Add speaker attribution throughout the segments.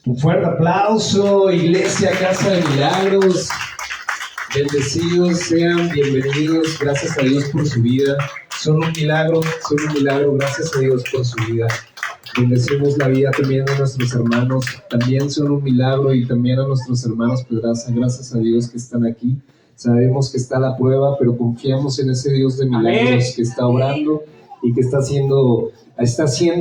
Speaker 1: Un fuerte aplauso, Iglesia Casa de Milagros. Bendecidos sean, bienvenidos. Gracias a Dios por su vida. Son un milagro. Gracias a Dios por su vida. Bendecimos la vida también de nuestros hermanos. También son un milagro, y también a nuestros hermanos Pedraza. Gracias a Dios que están aquí. Sabemos que está la prueba, pero confiamos en ese Dios de milagros que está obrando y que está haciendo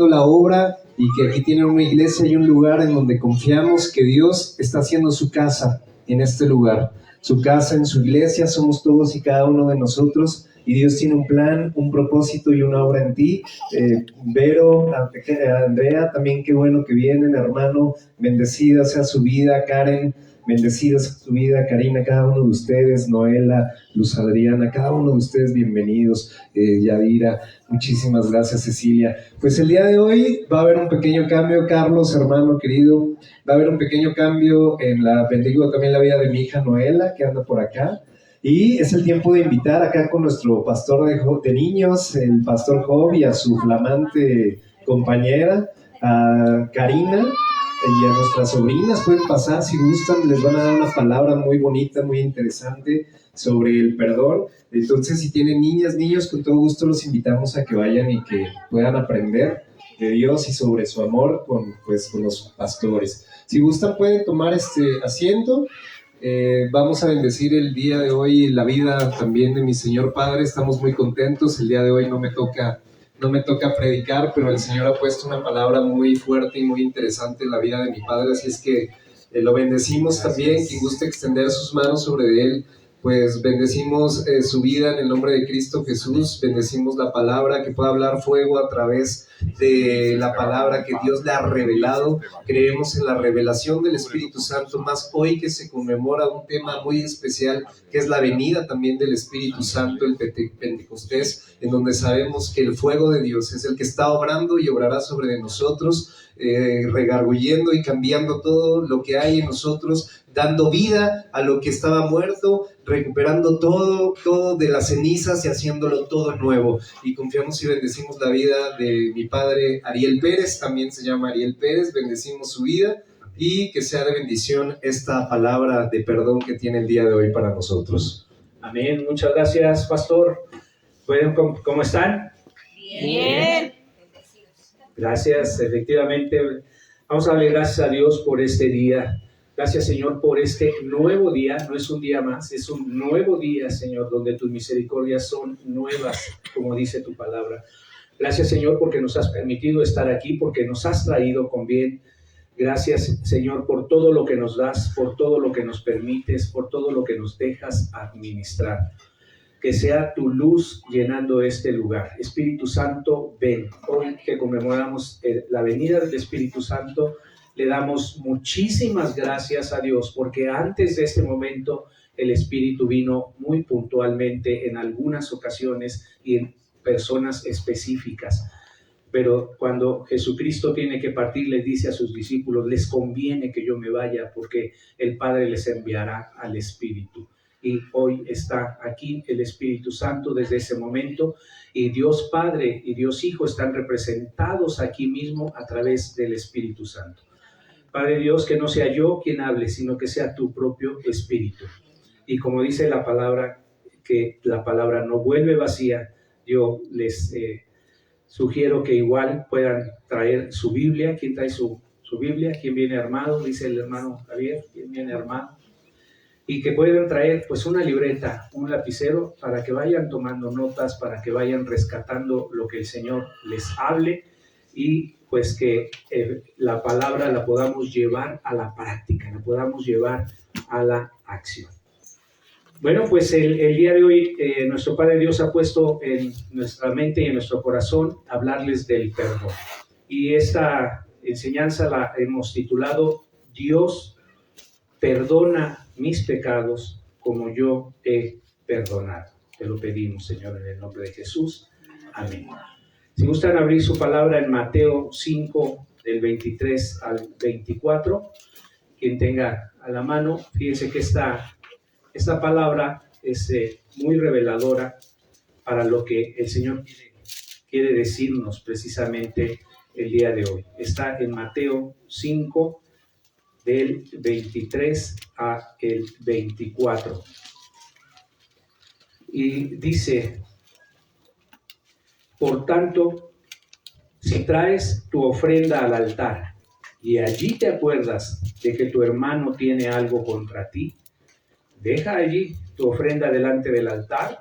Speaker 1: la obra, y que aquí tienen una iglesia y un lugar en donde confiamos que Dios está haciendo su casa en este lugar. Su casa en su iglesia somos todos y cada uno de nosotros, y Dios tiene un plan, un propósito y una obra en ti. Vero, Andrea, también qué bueno que vienen, hermano, bendecida sea su vida. Karen, bendecida sea su vida. Karina, cada uno de ustedes, Noela, Luz Adriana, cada uno de ustedes bienvenidos. Yadira, muchísimas gracias. Cecilia. Pues el día de hoy va a haber un pequeño cambio, Carlos, hermano querido, va a haber un pequeño cambio bendigo también la vida de mi hija Noela, que anda por acá. Y es el tiempo de invitar acá con nuestro pastor de niños, el pastor Job, y a su flamante compañera, a Karina, y a nuestras sobrinas. Pueden pasar si gustan, les van a dar una palabra muy bonita, muy interesante sobre el perdón. Entonces, si tienen niñas, niños, con todo gusto los invitamos a que vayan y que puedan aprender de Dios y sobre su amor con los pastores. Si gustan, pueden tomar asiento. Vamos a bendecir el día de hoy la vida también de mi Señor Padre. Estamos muy contentos. El día de hoy no me toca predicar, pero el Señor ha puesto una palabra muy fuerte y muy interesante en la vida de mi Padre, así es que lo bendecimos también. Quien guste extender sus manos sobre él, pues bendecimos su vida en el nombre de Cristo Jesús. Bendecimos la palabra, que pueda hablar fuego a través de la palabra que Dios le ha revelado. Creemos en la revelación del Espíritu Santo, más hoy que se conmemora un tema muy especial, que es la venida también del Espíritu Santo, el Pentecostés, en donde sabemos que el fuego de Dios es el que está obrando y obrará sobre nosotros, redarguyendo y cambiando todo lo que hay en nosotros, dando vida a lo que estaba muerto, recuperando todo de las cenizas y haciéndolo todo nuevo. Y confiamos y bendecimos la vida de mi padre Ariel Pérez, también se llama Ariel Pérez. Bendecimos su vida, y que sea de bendición esta palabra de perdón que tiene el día de hoy para nosotros.
Speaker 2: Amén. Muchas gracias, pastor. Bueno, ¿cómo están?
Speaker 3: Bien.
Speaker 2: Gracias, efectivamente. Vamos a darle gracias a Dios por este día. Gracias, Señor, por este nuevo día. No es un día más, es un nuevo día, Señor, donde tus misericordias son nuevas, como dice tu palabra. Gracias, Señor, porque nos has permitido estar aquí, porque nos has traído con bien. Gracias, Señor, por todo lo que nos das, por todo lo que nos permites, por todo lo que nos dejas administrar. Que sea tu luz llenando este lugar. Espíritu Santo, ven. Hoy que conmemoramos la venida del Espíritu Santo, le damos muchísimas gracias a Dios, porque antes de este momento el Espíritu vino muy puntualmente en algunas ocasiones y en personas específicas. Pero cuando Jesucristo tiene que partir, les dice a sus discípulos: les conviene que yo me vaya, porque el Padre les enviará al Espíritu. Y hoy está aquí el Espíritu Santo desde ese momento, y Dios Padre y Dios Hijo están representados aquí mismo a través del Espíritu Santo. Padre Dios, que no sea yo quien hable, sino que sea tu propio Espíritu. Y como dice la palabra, que la palabra no vuelve vacía, yo les sugiero que igual puedan traer su Biblia. ¿Quién trae su Biblia? ¿Quién viene armado? Dice el hermano Javier. ¿Quién viene armado? Y que puedan traer pues una libreta, un lapicero, para que vayan tomando notas, para que vayan rescatando lo que el Señor les hable, y pues que la palabra la podamos llevar a la práctica, la podamos llevar a la acción. Bueno, pues el día de hoy nuestro Padre Dios ha puesto en nuestra mente y en nuestro corazón hablarles del perdón. Y esta enseñanza la hemos titulado: Dios perdona mis pecados como yo he perdonado. Te lo pedimos, Señor, en el nombre de Jesús. Amén. Si gustan abrir su palabra en Mateo 5, del 23 al 24, quien tenga a la mano, fíjense que esta palabra es muy reveladora para lo que el Señor quiere decirnos precisamente el día de hoy. Está en Mateo 5, del 23 a el 24. Y dice: por tanto, si traes tu ofrenda al altar y allí te acuerdas de que tu hermano tiene algo contra ti, deja allí tu ofrenda delante del altar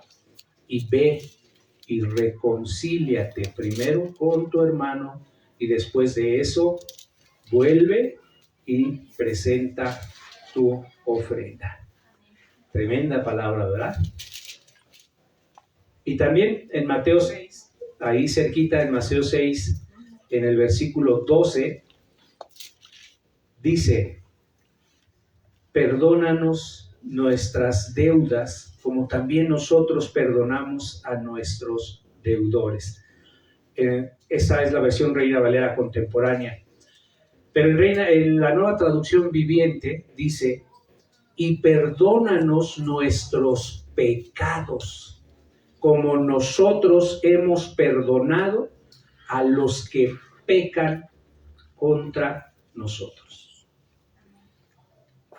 Speaker 2: y ve y reconcíliate primero con tu hermano, y después de eso vuelve y presenta tu ofrenda. Tremenda palabra, ¿verdad? Y también en Mateo 6, ahí cerquita en Mateo 6, en el versículo 12, dice: perdónanos nuestras deudas, como también nosotros perdonamos a nuestros deudores. Esta es la versión Reina Valera contemporánea. Pero en la Nueva Traducción Viviente dice: y perdónanos nuestros pecados, como nosotros hemos perdonado a los que pecan contra nosotros.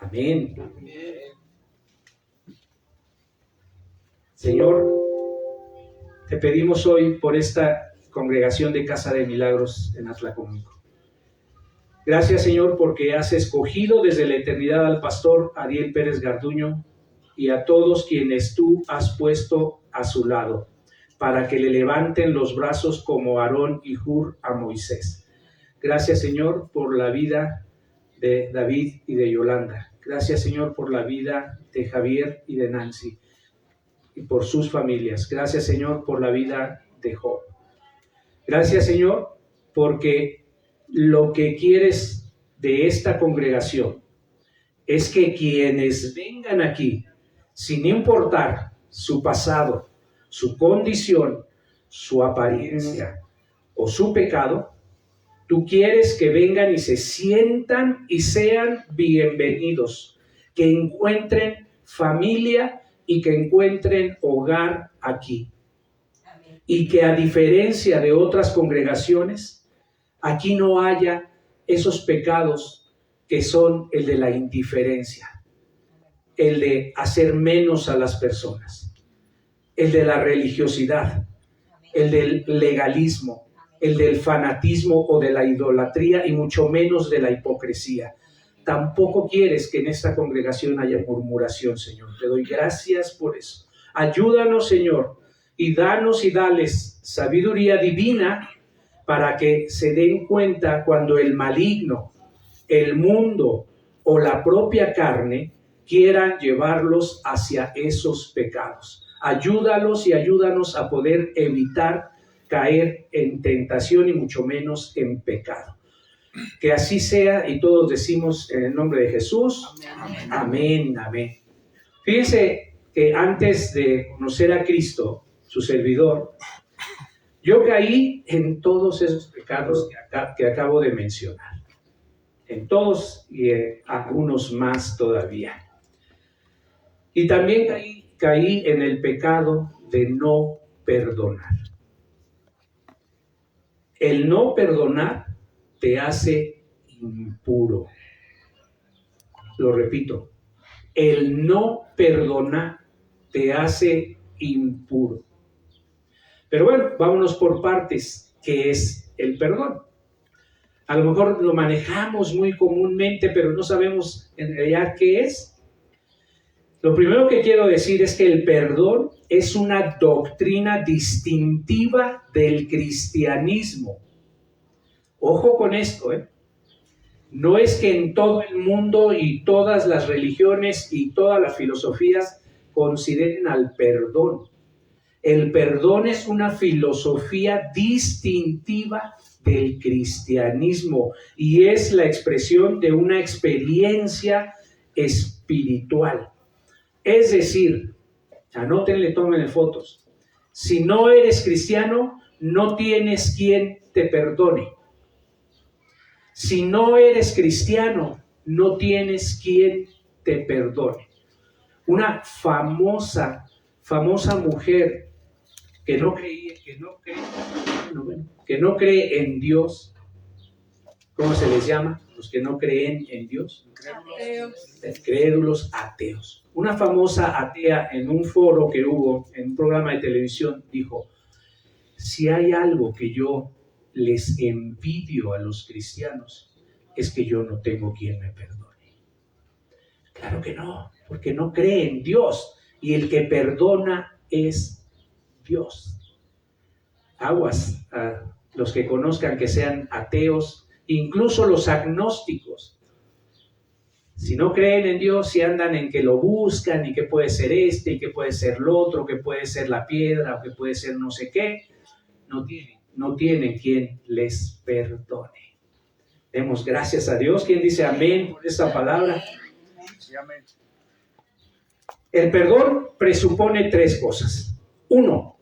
Speaker 2: Amén. Señor, te pedimos hoy por esta congregación de Casa de Milagros en Atlacomulco. Gracias, Señor, porque has escogido desde la eternidad al pastor Ariel Pérez Garduño y a todos quienes tú has puesto a su lado, para que le levanten los brazos como Aarón y Hur a Moisés. Gracias, Señor, por la vida de David y de Yolanda. Gracias, Señor, por la vida de Javier y de Nancy y por sus familias. Gracias, Señor, por la vida de Job. Gracias, Señor, porque lo que quieres de esta congregación es que quienes vengan aquí, sin importar su pasado, su condición, su apariencia o su pecado, tú quieres que vengan y se sientan y sean bienvenidos, que encuentren familia y que encuentren hogar aquí. Y que a diferencia de otras congregaciones, aquí no haya esos pecados que son el de la indiferencia, el de hacer menos a las personas, el de la religiosidad, el del legalismo, el del fanatismo o de la idolatría, y mucho menos de la hipocresía. Tampoco quieres que en esta congregación haya murmuración, Señor. Te doy gracias por eso. Ayúdanos, Señor, y danos y dales sabiduría divina para que se den cuenta cuando el maligno, el mundo o la propia carne quieran llevarlos hacia esos pecados. Ayúdalos y ayúdanos a poder evitar caer en tentación y mucho menos en pecado. Que así sea, y todos decimos en el nombre de Jesús. Amén. Amén, amén. Fíjense que antes de conocer a Cristo, su servidor, yo caí en todos esos pecados que acabo de mencionar. En todos y algunos más todavía. Y también caí en el pecado de no perdonar. El no perdonar te hace impuro. Lo repito, el no perdonar te hace impuro. Pero bueno, vámonos por partes. ¿Qué es el perdón? A lo mejor lo manejamos muy comúnmente, pero no sabemos en realidad qué es. Lo primero que quiero decir es que el perdón es una doctrina distintiva del cristianismo. Ojo con esto, ¿eh? No es que en todo el mundo y todas las religiones y todas las filosofías consideren al perdón. El perdón es una filosofía distintiva del cristianismo y es la expresión de una experiencia espiritual. Es decir, anótenle, tómenle fotos. Si no eres cristiano, no tienes quien te perdone. Si no eres cristiano, no tienes quien te perdone. Una famosa mujer que no cree en Dios, ¿cómo se les llama? los que no creen en Dios. Crédulos ateos. Una famosa atea en un foro que hubo, en un programa de televisión, dijo: si hay algo que yo les envidio a los cristianos, es que yo no tengo quien me perdone. Claro que no, porque no cree en Dios, y el que perdona es Dios. Aguas a los que conozcan que sean ateos, incluso los agnósticos. Si no creen en Dios, si andan en que lo buscan, y que puede ser y que puede ser lo otro, que puede ser la piedra, o que puede ser no sé qué, no tienen quien les perdone. Demos gracias a Dios. ¿Quién dice amén por esta palabra?
Speaker 4: Sí, amén.
Speaker 2: El perdón presupone tres cosas. Uno,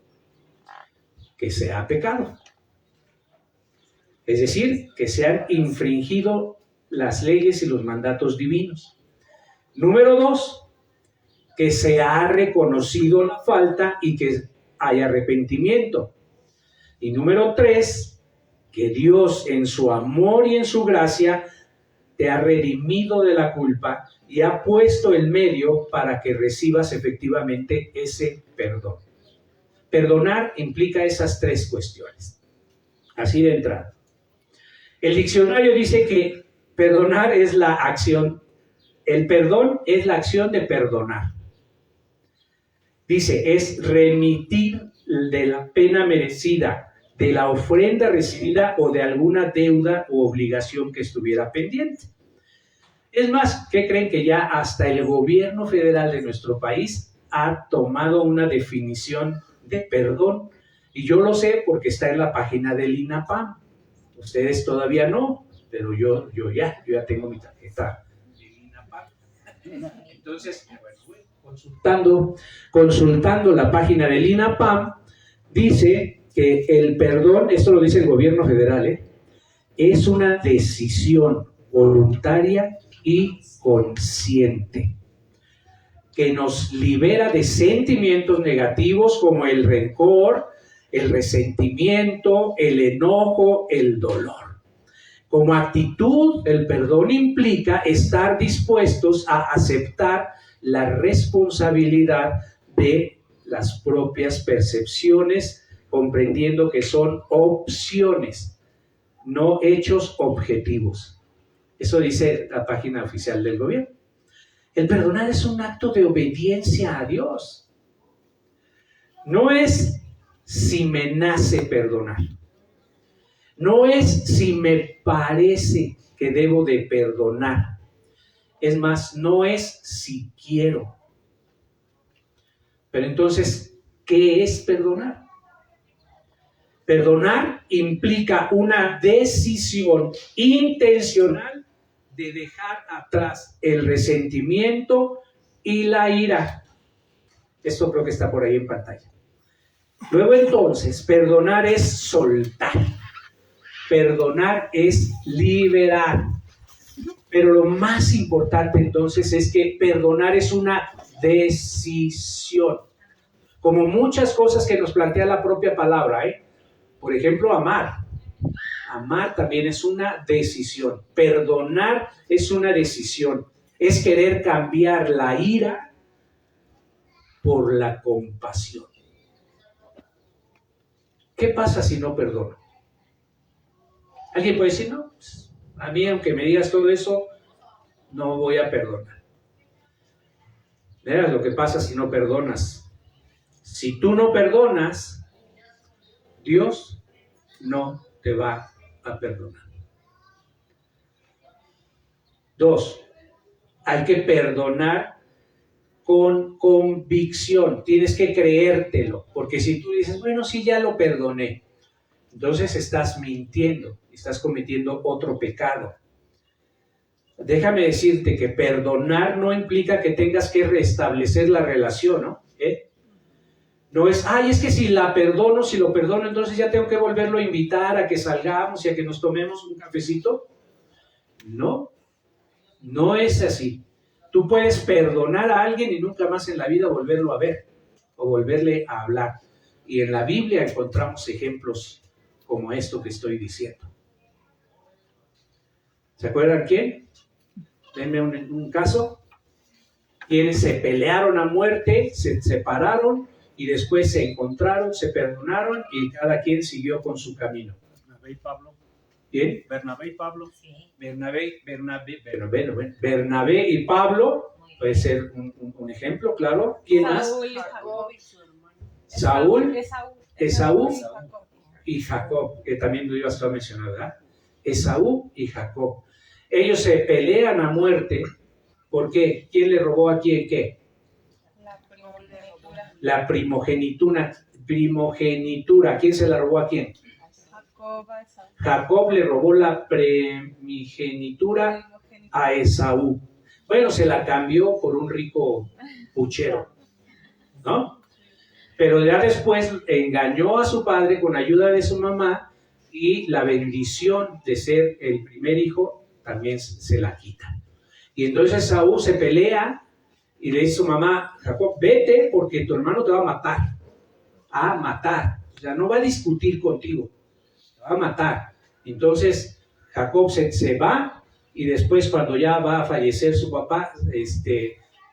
Speaker 2: que se ha pecado. Es decir, que se han infringido las leyes y los mandatos divinos. Número dos, que se ha reconocido la falta y que hay arrepentimiento. Y número tres, que Dios en su amor y en su gracia te ha redimido de la culpa y ha puesto el medio para que recibas efectivamente ese perdón. Perdonar implica esas tres cuestiones. Así de entrada. El diccionario dice que perdonar es la acción, el perdón es la acción de perdonar. Dice, es remitir de la pena merecida, de la ofrenda recibida o de alguna deuda u obligación que estuviera pendiente. Es más, ¿qué creen? Que ya hasta el gobierno federal de nuestro país ha tomado una definición de perdón, y yo lo sé porque está en la página del INAPAM. Ustedes todavía no, pero yo ya tengo mi tarjeta del INAPAM. Entonces, consultando la página del INAPAM, dice que el perdón, esto lo dice el gobierno federal, es una decisión voluntaria y consciente que nos libera de sentimientos negativos como el rencor, el resentimiento, el enojo, el dolor. Como actitud, el perdón implica estar dispuestos a aceptar la responsabilidad de las propias percepciones, comprendiendo que son opciones, no hechos objetivos. Eso dice la página oficial del gobierno. El perdonar es un acto de obediencia a Dios. No es si me nace perdonar. No es si me parece que debo de perdonar. Es más, no es si quiero. Pero entonces, ¿qué es perdonar? Perdonar implica una decisión intencional de dejar atrás el resentimiento y la ira. Esto creo que está por ahí en pantalla. Luego entonces, perdonar es soltar. Perdonar es liberar. Pero lo más importante entonces es que perdonar es una decisión. Como muchas cosas que nos plantea la propia palabra, Por ejemplo, amar. Amar también es una decisión. Perdonar es una decisión. Es querer cambiar la ira por la compasión. ¿Qué pasa si no perdono? Alguien puede decir, no, a mí aunque me digas todo eso, no voy a perdonar. Verás lo que pasa si no perdonas. Si tú no perdonas, Dios no te va a perdonar. 2, hay que perdonar con convicción. Tienes que creértelo, porque si tú dices, bueno, sí, ya lo perdoné, entonces estás mintiendo, estás cometiendo otro pecado. Déjame decirte que perdonar no implica que tengas que restablecer la relación, ¿no? No es, es que si lo perdono, entonces ya tengo que volverlo a invitar a que salgamos y a que nos tomemos un cafecito. No, no es así. Tú puedes perdonar a alguien y nunca más en la vida volverlo a ver o volverle a hablar. Y en la Biblia encontramos ejemplos como esto que estoy diciendo. ¿Se acuerdan quién? Denme un caso. Quienes se pelearon a muerte, se separaron y después se encontraron, se perdonaron y cada quien siguió con su camino.
Speaker 4: Bernabé y Pablo.
Speaker 2: ¿Bien?
Speaker 4: Bernabé y Pablo.
Speaker 3: Sí.
Speaker 2: Bernabé y Pablo puede ser un ejemplo, claro. ¿Quién más?
Speaker 5: Saúl y Jacob.
Speaker 2: Saúl, Esaú
Speaker 5: y Jacob.
Speaker 2: y Jacob, que también lo ibas a mencionar, ¿verdad? Esaú y Jacob. Ellos se pelean a muerte. ¿Por qué? ¿Quién le robó a quién qué?
Speaker 5: La
Speaker 2: La primogenitura. ¿Quién se la robó a quién?
Speaker 5: Jacob a Esaú.
Speaker 2: Jacob le robó la primogenitura a Esaú. Bueno, se la cambió por un rico puchero, ¿no? Pero ya después engañó a su padre con ayuda de su mamá y la bendición de ser el primer hijo también se la quita. Y entonces Esaú se pelea y le dice a su mamá, Jacob, vete porque tu hermano te va a matar. A matar. O sea, no va a discutir contigo. Te va a matar. Entonces Jacob se va y después cuando ya va a fallecer su papá,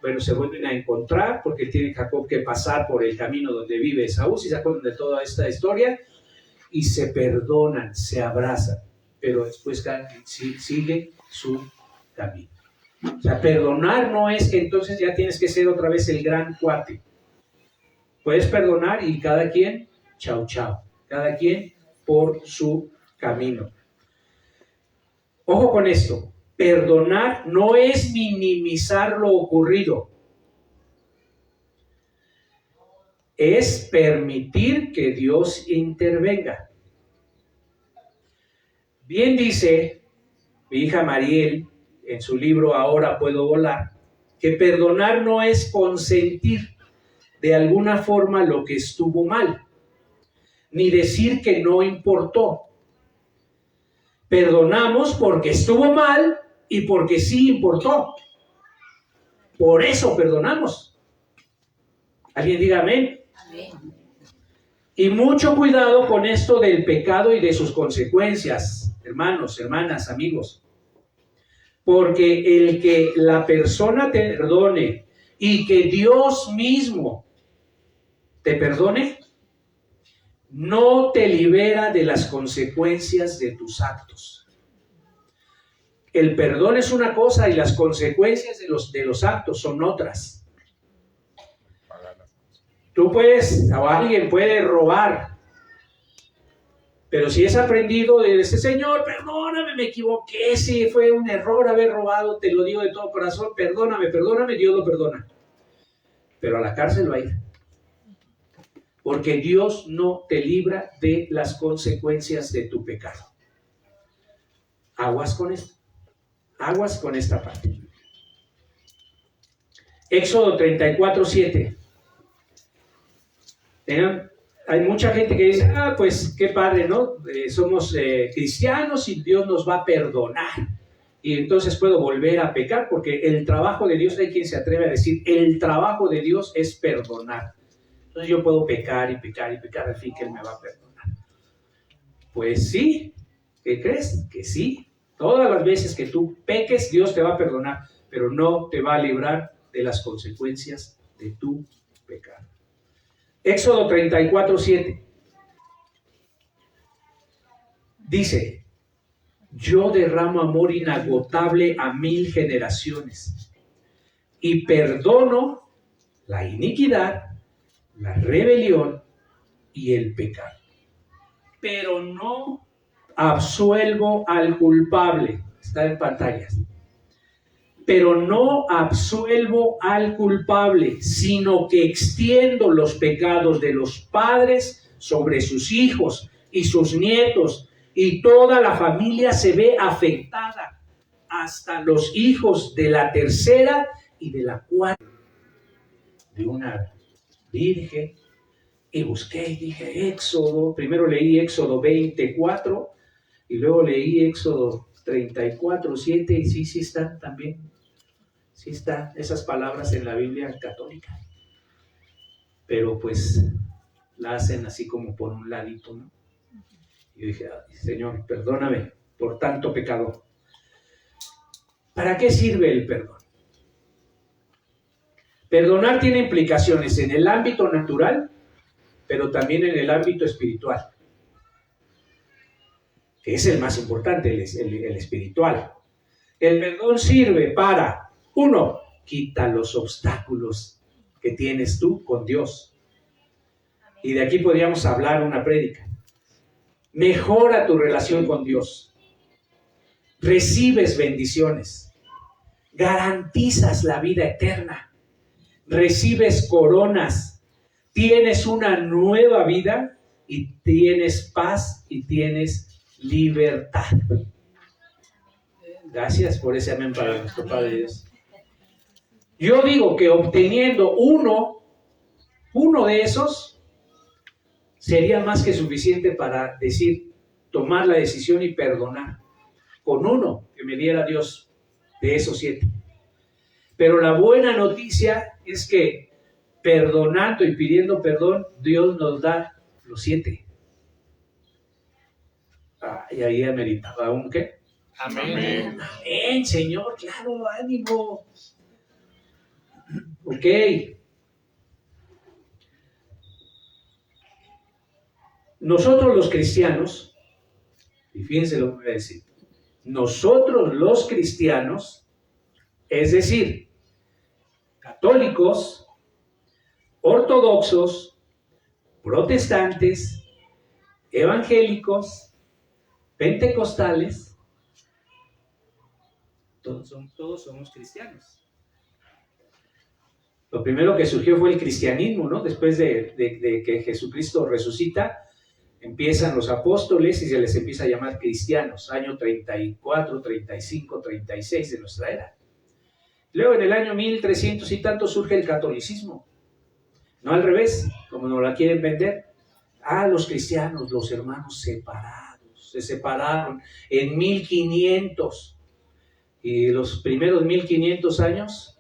Speaker 2: bueno, se vuelven a encontrar porque tiene Jacob que pasar por el camino donde vive Esaú, si se acuerdan de toda esta historia, y se perdonan, se abrazan, pero después sigue su camino. O sea, perdonar no es que entonces ya tienes que ser otra vez el gran cuate. Puedes perdonar y cada quien, chao, chao. Cada quien por su camino. Ojo con esto. Perdonar no es minimizar lo ocurrido. Es permitir que Dios intervenga. Bien dice mi hija Mariel en su libro Ahora puedo volar, que perdonar no es consentir de alguna forma lo que estuvo mal, ni decir que no importó. Perdonamos porque estuvo mal y porque sí importó. Por eso perdonamos. ¿Alguien diga amén?
Speaker 3: Amén.
Speaker 2: Y mucho cuidado con esto del pecado y de sus consecuencias, hermanos, hermanas, amigos. Porque el que la persona te perdone y que Dios mismo te perdone, no te libera de las consecuencias de tus actos. El perdón es una cosa y las consecuencias de los actos son otras. Tú puedes, o alguien puede robar, pero si es aprendido de ese Señor, perdóname, me equivoqué, si fue un error haber robado, te lo digo de todo corazón, perdóname, Dios lo perdona. Pero a la cárcel va a ir. Porque Dios no te libra de las consecuencias de tu pecado. Aguas con esto. Aguas con esta parte. Éxodo 34:7. Hay mucha gente que dice, pues qué padre, ¿no? Somos cristianos y Dios nos va a perdonar. Y entonces puedo volver a pecar porque el trabajo de Dios, hay quien se atreve a decir, el trabajo de Dios es perdonar. Entonces yo puedo pecar y pecar y pecar, al fin que Él me va a perdonar. Pues sí, ¿qué crees? Que sí. Todas las veces que tú peques, Dios te va a perdonar, pero no te va a librar de las consecuencias de tu pecado. Éxodo 34:7 dice, yo derramo amor inagotable a 1000 generaciones y perdono la iniquidad, la rebelión y el pecado, pero no absuelvo al culpable. Está en pantallas. Pero no absuelvo al culpable, sino que extiendo los pecados de los padres sobre sus hijos y sus nietos, y toda la familia se ve afectada, hasta los hijos de la tercera y de la cuarta. De una virgen, y busqué y dije Éxodo, primero leí Éxodo 24 y luego leí Éxodo 34:7 y sí están también. Sí están esas palabras en la Biblia católica, pero pues la hacen así como por un ladito, ¿no? Y yo dije, Señor, perdóname por tanto pecado. ¿Para qué sirve el perdón? Perdonar tiene implicaciones en el ámbito natural, pero también en el ámbito espiritual, que es el más importante, el espiritual. El perdón sirve para, uno, quita los obstáculos que tienes tú con Dios. Y de aquí podríamos hablar una prédica. Mejora tu relación con Dios. Recibes bendiciones. Garantizas la vida eterna. Recibes coronas. Tienes una nueva vida y tienes paz y tienes libertad. Gracias por ese amén para nuestro Padre Dios. Yo digo que obteniendo uno de esos sería más que suficiente para decir, tomar la decisión y perdonar. Con uno que me diera Dios de esos 7. Pero la buena noticia es que perdonando y pidiendo perdón, Dios nos da los 7. Y ahí ameritaba un ¿qué?
Speaker 3: Amén.
Speaker 2: Amén, Señor, claro, ánimo. Ok. Nosotros los cristianos, y fíjense lo que voy a decir, nosotros los cristianos, es decir, católicos, ortodoxos, protestantes, evangélicos, pentecostales, todos somos cristianos. Lo primero que surgió fue el cristianismo, ¿no? Después de que Jesucristo resucita, empiezan los apóstoles y se les empieza a llamar cristianos, año 34, 35, 36 de nuestra era. Luego en el año 1300 y tanto surge el catolicismo, no al revés, como nos la quieren vender. Los cristianos, los hermanos separados, se separaron en 1500 y los primeros 1500 años,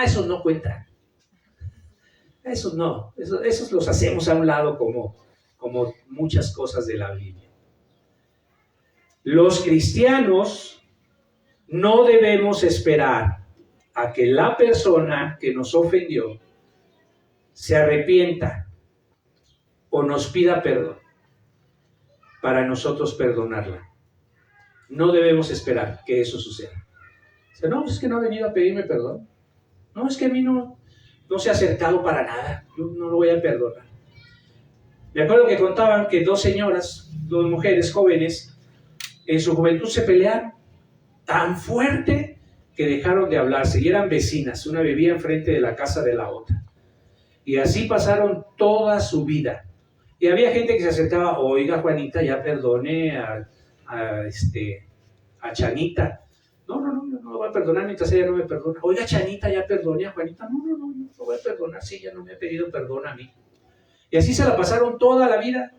Speaker 2: esos no cuentan, esos no, esos los hacemos a un lado como muchas cosas de la Biblia. Los cristianos no debemos esperar a que la persona que nos ofendió se arrepienta o nos pida perdón para nosotros perdonarla. No debemos esperar que eso suceda. Dice, no, es que no ha venido a pedirme perdón. No, es que a mí no se ha acercado para nada. Yo no lo voy a perdonar. Me acuerdo que contaban que dos mujeres jóvenes, en su juventud se pelearon tan fuerte que dejaron de hablarse y eran vecinas. Una vivía enfrente de la casa de la otra. Y así pasaron toda su vida. Y había gente que se acercaba, oiga, Juanita, ya perdone a Chanita. No lo voy a perdonar mientras ella no me perdona. Oiga, Chanita, ya perdone a Juanita. No lo voy a perdonar si ella no me ha pedido perdón a mí. Y así se la pasaron toda la vida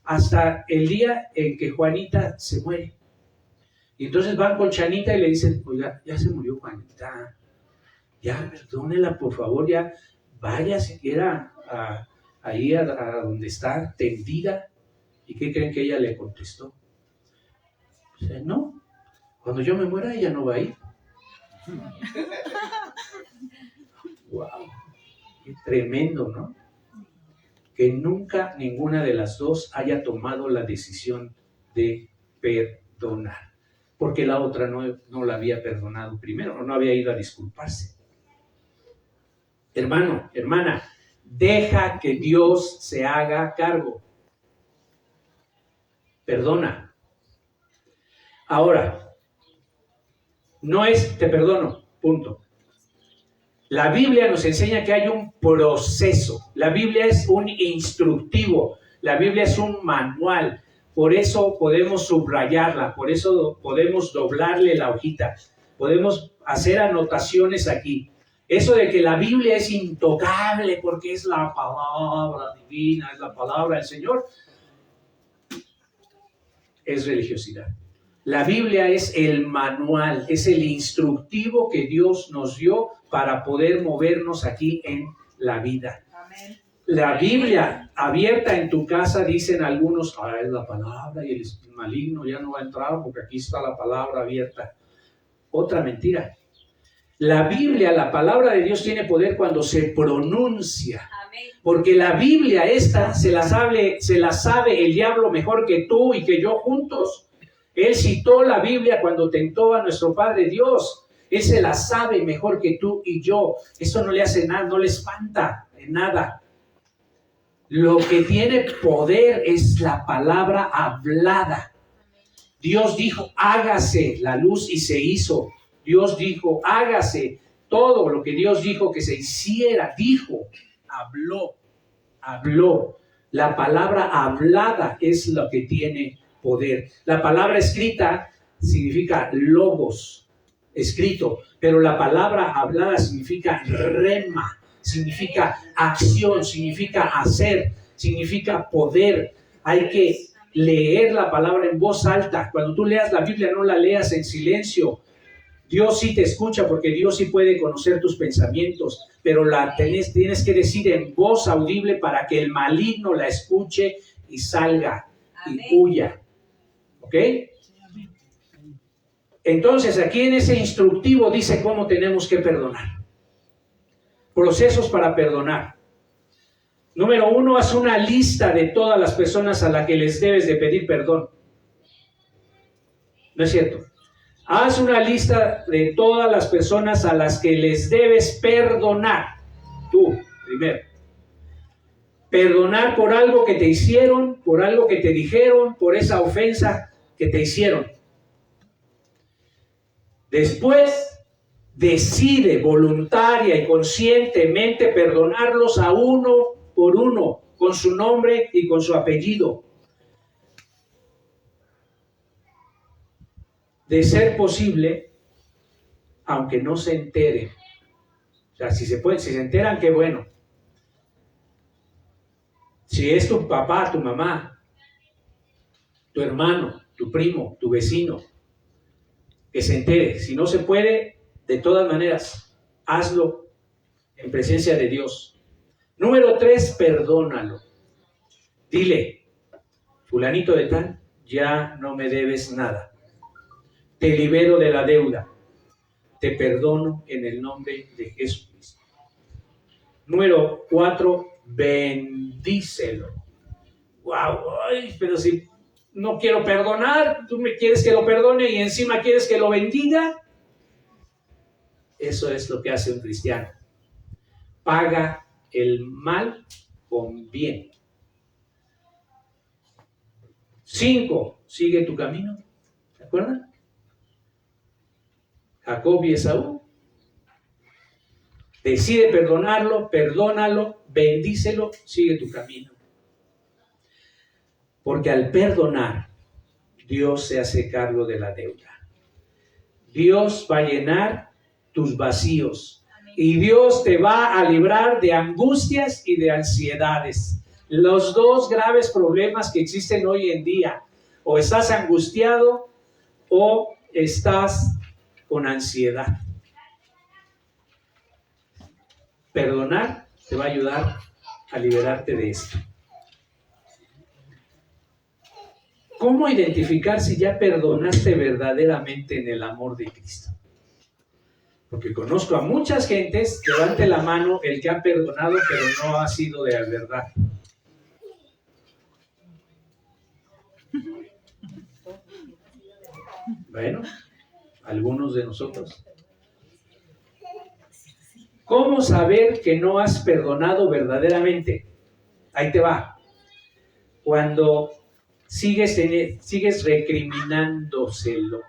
Speaker 2: hasta el día en que Juanita se muere. Y entonces van con Chanita y le dicen, oiga, ya se murió Juanita, ya perdónela por favor, ya vaya siquiera ahí a donde está tendida. ¿Y qué creen que ella le contestó? Dice, no, cuando yo me muera ella no va a ir. Wow, qué tremendo, ¿no? Que nunca ninguna de las dos haya tomado la decisión de perdonar, porque la otra no la había perdonado primero, no había ido a disculparse. Hermano, hermana, deja que Dios se haga cargo. Perdona. Ahora, no es te perdono, punto. La Biblia nos enseña que hay un proceso. La Biblia es un instructivo. La Biblia es un manual. Por eso podemos subrayarla. Por eso podemos doblarle la hojita. Podemos hacer anotaciones aquí. Eso de que la Biblia es intocable porque es la palabra divina, es la palabra del Señor, es religiosidad. La Biblia es el manual, es el instructivo que Dios nos dio para poder movernos aquí en la vida.
Speaker 5: Amén.
Speaker 2: La Biblia abierta en tu casa, dicen algunos, es la palabra y el maligno ya no va a entrar porque aquí está la palabra abierta. otra mentira. La Biblia, la palabra de Dios tiene poder cuando se pronuncia.
Speaker 3: Amén.
Speaker 2: Porque la Biblia esta se la sabe el diablo mejor que tú y que yo juntos. Él citó la Biblia cuando tentó a nuestro Padre Dios. Él se la sabe mejor que tú y yo. Eso no le hace nada, no le espanta en nada. Lo que tiene poder es la palabra hablada. Dios dijo, hágase la luz y se hizo. Dios dijo, hágase todo lo que Dios dijo que se hiciera. Dijo, habló. La palabra hablada es lo que tiene poder. La palabra escrita significa logos, escrito, pero la palabra hablada significa rema, significa acción, significa hacer, significa poder. Hay que leer la palabra en voz alta. Cuando tú leas la Biblia, no la leas en silencio. Dios sí te escucha porque Dios sí puede conocer tus pensamientos, pero tienes que decir en voz audible para que el maligno la escuche y salga. Amén. Y huya. ¿Ok? Entonces aquí en ese instructivo dice cómo tenemos que perdonar. Procesos para perdonar. Número 1, haz una lista de todas las personas a las que les debes de pedir perdón. ¿No es cierto? Haz una lista de todas las personas a las que les debes perdonar. Tú, primero. Perdonar por algo que te hicieron, por algo que te dijeron, por esa ofensa que te hicieron. Después, decide voluntaria y conscientemente perdonarlos a uno por uno, con su nombre y con su apellido. De ser posible, aunque no se enteren. O sea, si se enteran, qué bueno. Si es tu papá, tu mamá, tu hermano, tu primo, tu vecino, que se entere. Si no se puede, de todas maneras, hazlo en presencia de Dios. Número 3, perdónalo. Dile, fulanito de tal, ya no me debes nada. Te libero de la deuda. Te perdono en el nombre de Jesucristo. Número 4, bendícelo. Wow, ay, pero si no quiero perdonar, tú me quieres que lo perdone y encima quieres que lo bendiga. Eso es lo que hace un cristiano. Paga el mal con bien. 5, sigue tu camino. ¿Se acuerdan? Jacob y Esaú. Decide perdonarlo, perdónalo, bendícelo, sigue tu camino. Porque al perdonar, Dios se hace cargo de la deuda. Dios va a llenar tus vacíos. Y Dios te va a librar de angustias y de ansiedades. Los dos graves problemas que existen hoy en día. O estás angustiado o estás con ansiedad. Perdonar te va a ayudar a liberarte de esto. ¿Cómo identificar si ya perdonaste verdaderamente en el amor de Cristo? Porque conozco a muchas gentes, levante la mano el que ha perdonado, pero no ha sido de verdad. Bueno, algunos de nosotros. ¿Cómo saber que no has perdonado verdaderamente? Ahí te va. Cuando sigues recriminándoselo.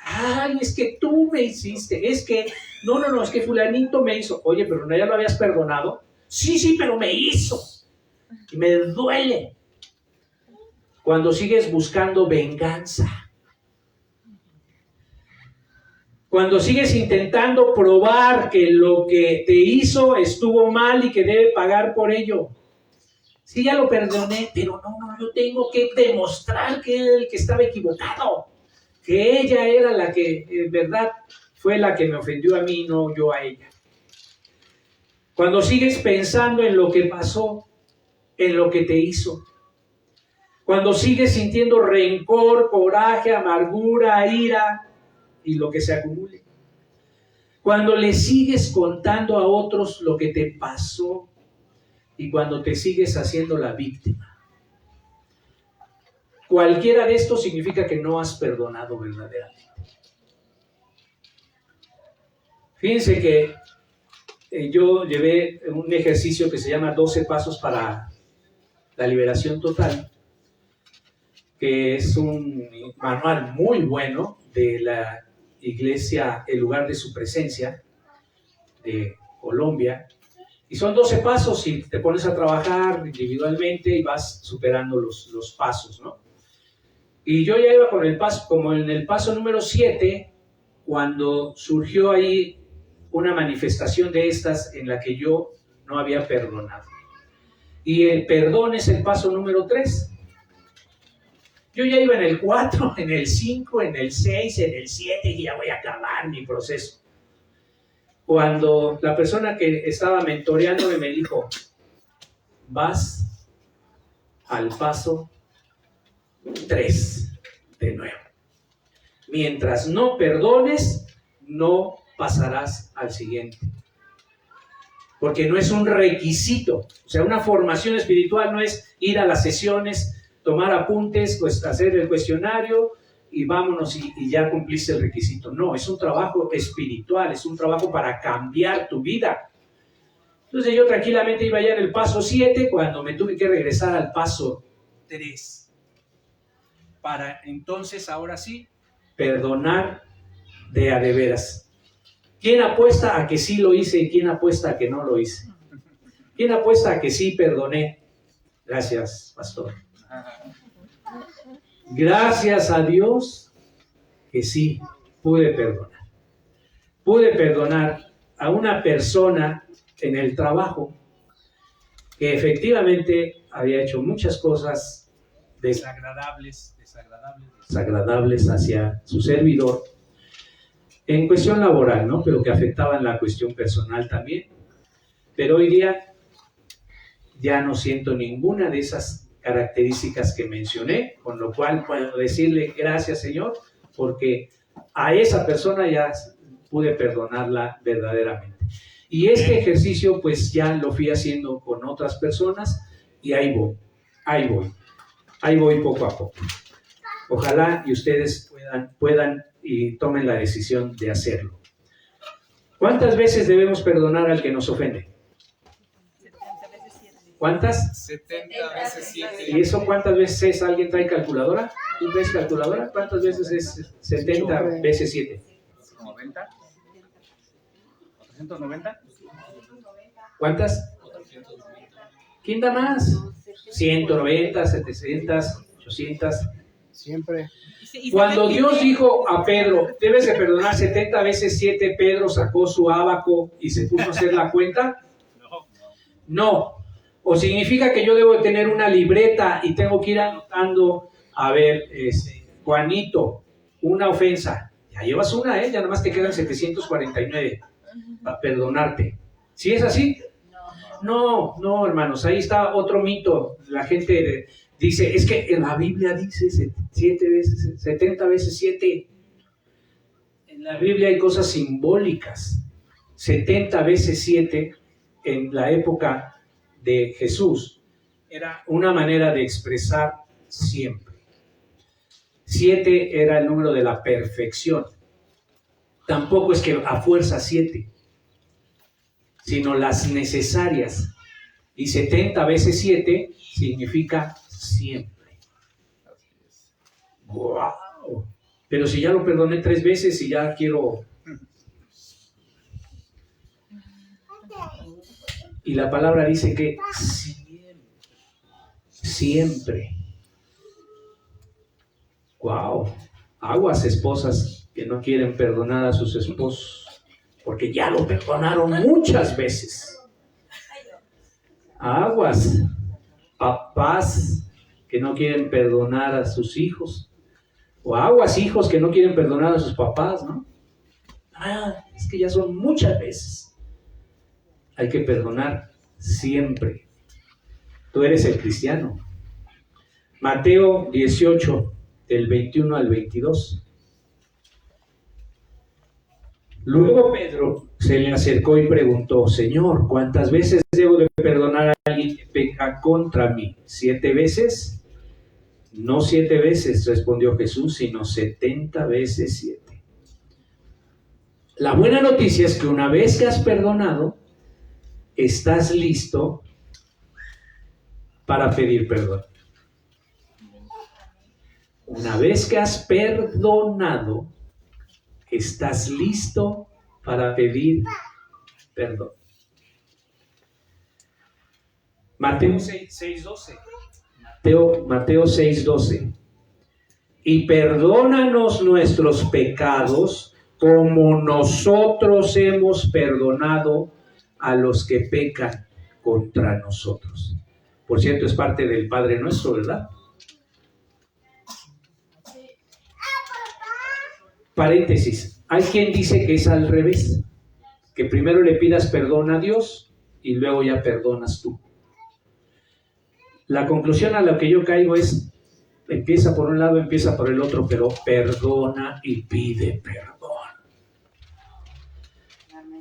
Speaker 2: Ay, es que tú me hiciste, es que, no, es que fulanito me hizo. Oye, pero ¿no ya lo habías perdonado? Sí, pero me hizo. Y me duele. Cuando sigues buscando venganza. Cuando sigues intentando probar que lo que te hizo estuvo mal y que debe pagar por ello. Sí, ya lo perdoné, pero no, yo tengo que demostrar que era el que estaba equivocado. Que ella era la que, en verdad, fue la que me ofendió a mí, no yo a ella. Cuando sigues pensando en lo que pasó, en lo que te hizo. Cuando sigues sintiendo rencor, coraje, amargura, ira, y lo que se acumule. Cuando le sigues contando a otros lo que te pasó y cuando te sigues haciendo la víctima. Cualquiera de estos significa que no has perdonado verdaderamente. Fíjense que yo llevé un ejercicio que se llama 12 pasos para la liberación total, que es un manual muy bueno de la iglesia, el lugar de su presencia, de Colombia. Y son 12 pasos y te pones a trabajar individualmente y vas superando los pasos, ¿no? Y yo ya iba con el paso, como en el paso número 7, cuando surgió ahí una manifestación de estas en la que yo no había perdonado. Y el perdón es el paso número 3. Yo ya iba en el 4, en el 5, en el 6, en el 7 y ya voy a acabar mi proceso. Cuando la persona que estaba mentoreándome me dijo, vas al paso 3 de nuevo. Mientras no perdones, no pasarás al siguiente. Porque no es un requisito. O sea, una formación espiritual no es ir a las sesiones, tomar apuntes, pues hacer el cuestionario y vámonos y ya cumpliste el requisito. No, es un trabajo espiritual, es un trabajo para cambiar tu vida. Entonces yo tranquilamente iba ya en el paso 7 cuando me tuve que regresar al paso 3. Para entonces, ahora sí, perdonar de a de veras. ¿Quién apuesta a que sí lo hice y quién apuesta a que no lo hice? ¿Quién apuesta a que sí perdoné? Gracias, pastor. Gracias a Dios que sí pude perdonar. Pude perdonar a una persona en el trabajo que efectivamente había hecho muchas cosas desagradables hacia su servidor en cuestión laboral, ¿no? Pero que afectaban la cuestión personal también. Pero hoy día ya no siento ninguna de esas características que mencioné, con lo cual puedo decirle gracias, Señor, porque a esa persona ya pude perdonarla verdaderamente. Y este ejercicio pues ya lo fui haciendo con otras personas y ahí voy poco a poco. Ojalá y ustedes puedan y tomen la decisión de hacerlo. ¿Cuántas veces debemos perdonar al que nos ofende?
Speaker 5: 70 veces 7.
Speaker 2: ¿Cuántas?
Speaker 3: 70 veces 7.
Speaker 2: ¿Y eso cuántas veces es? ¿Alguien trae calculadora? ¿Tú traes calculadora? ¿Cuántas veces es 70 veces 7?
Speaker 3: 90. 490.
Speaker 2: ¿Cuántas? ¿Quién da más? 190, 700, 800.
Speaker 4: Siempre.
Speaker 2: Cuando Dios dijo a Pedro, debes de perdonar 70 veces 7, Pedro sacó su ábaco y se puso a hacer la cuenta. No. O significa que yo debo de tener una libreta y tengo que ir anotando, a ver, Juanito, una ofensa. Ya llevas una, ya nada más te quedan 749 para perdonarte. ¿Sí es así? No, hermanos, ahí está otro mito. La gente dice, es que en la Biblia dice 70 veces 7. En la Biblia hay cosas simbólicas. 70 veces 7 en la época de Jesús era una manera de expresar siempre. 7 era el número de la perfección. Tampoco es que a fuerza 7, sino las necesarias. Y 70 veces 7 significa siempre. ¡Wow! Pero si ya lo perdoné 3 veces y ya quiero... Y la palabra dice que siempre. ¡Wow! Aguas, esposas que no quieren perdonar a sus esposos, porque ya lo perdonaron muchas veces. Aguas, papás que no quieren perdonar a sus hijos, o aguas, hijos que no quieren perdonar a sus papás, ¿no? Es que ya son muchas veces. Hay que perdonar siempre. Tú eres el cristiano. Mateo 18, del 21 al 22. Luego Pedro se le acercó y preguntó, Señor, ¿cuántas veces debo de perdonar a alguien que peca contra mí? ¿7 veces? No 7 veces, respondió Jesús, sino 70 veces 7. La buena noticia es que una vez que has perdonado, estás listo para pedir perdón. Una vez que has perdonado, estás listo para pedir perdón. Mateo 6:12. Mateo 6:12. Y perdónanos nuestros pecados como nosotros hemos perdonado a los que pecan contra nosotros. Por cierto, es parte del Padre Nuestro, ¿verdad? Paréntesis, hay quien dice que es al revés, que primero le pidas perdón a Dios y luego ya perdonas tú. La conclusión a la que yo caigo es, empieza por un lado, empieza por el otro, pero perdona y pide perdón.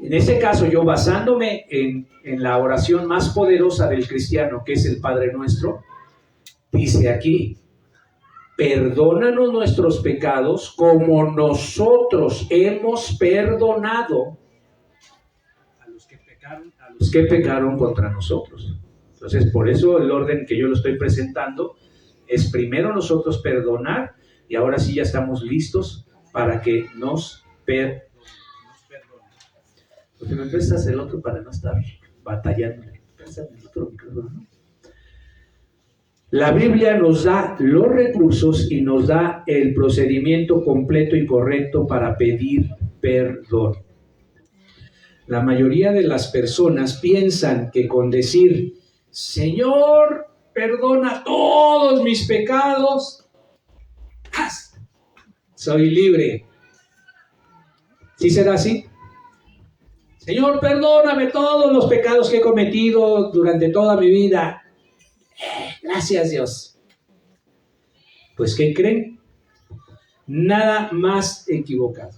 Speaker 2: En este caso, yo basándome en la oración más poderosa del cristiano, que es el Padre Nuestro, dice aquí, perdónanos nuestros pecados como nosotros hemos perdonado a los que pecaron contra nosotros. Entonces, por eso el orden que yo lo estoy presentando es primero nosotros perdonar y ahora sí ya estamos listos para que nos perdonen. Porque me prestas el otro para no estar batallando. Préstame el otro micrófono, ¿no? La Biblia nos da los recursos y nos da el procedimiento completo y correcto para pedir perdón. La mayoría de las personas piensan que con decir, Señor, perdona todos mis pecados, soy libre. ¿Sí será así? Señor, perdóname todos los pecados que he cometido durante toda mi vida. Gracias, Dios. Pues, ¿qué creen? Nada más equivocado.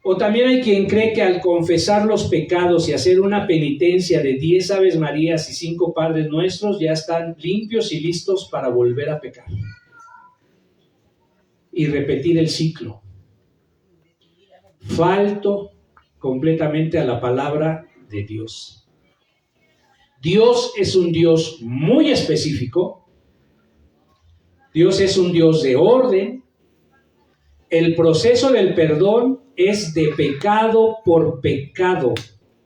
Speaker 2: O también hay quien cree que al confesar los pecados y hacer una penitencia de 10 Aves Marías y 5 Padres Nuestros, ya están limpios y listos para volver a pecar. Y repetir el ciclo. Falto completamente a la palabra de Dios. Dios es un Dios muy específico. Dios es un Dios de orden. El proceso del perdón es de pecado por pecado.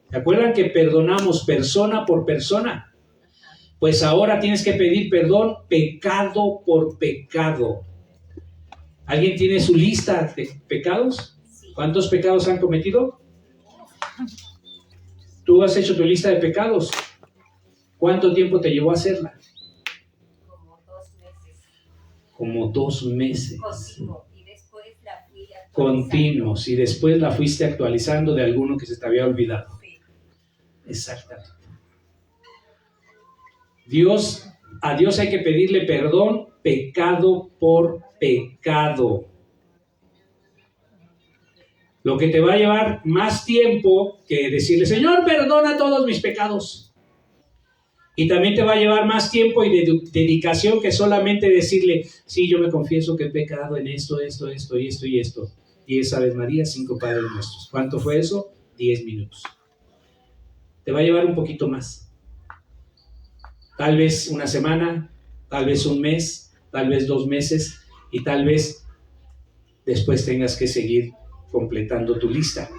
Speaker 2: ¿Se acuerdan que perdonamos persona por persona? Pues ahora tienes que pedir perdón pecado por pecado. ¿Alguien tiene su lista de pecados? ¿Cuántos pecados han cometido? ¿Tú has hecho tu lista de pecados? ¿Cuánto tiempo te llevó a hacerla? Como 2 meses. Continuos. Y después la fuiste actualizando de alguno que se te había olvidado. Sí. Exactamente. A Dios hay que pedirle perdón pecado por pecado. Lo que te va a llevar más tiempo que decirle, Señor, perdona todos mis pecados. Y también te va a llevar más tiempo y dedicación que solamente decirle, sí, yo me confieso que he pecado en esto, esto, esto y esto y esto. 10 Aves Marías, 5 Padres Nuestros. ¿Cuánto fue eso? 10 minutos. Te va a llevar un poquito más. Tal vez una semana, tal vez un mes, tal vez 2 meses y tal vez después tengas que seguir completando tu lista.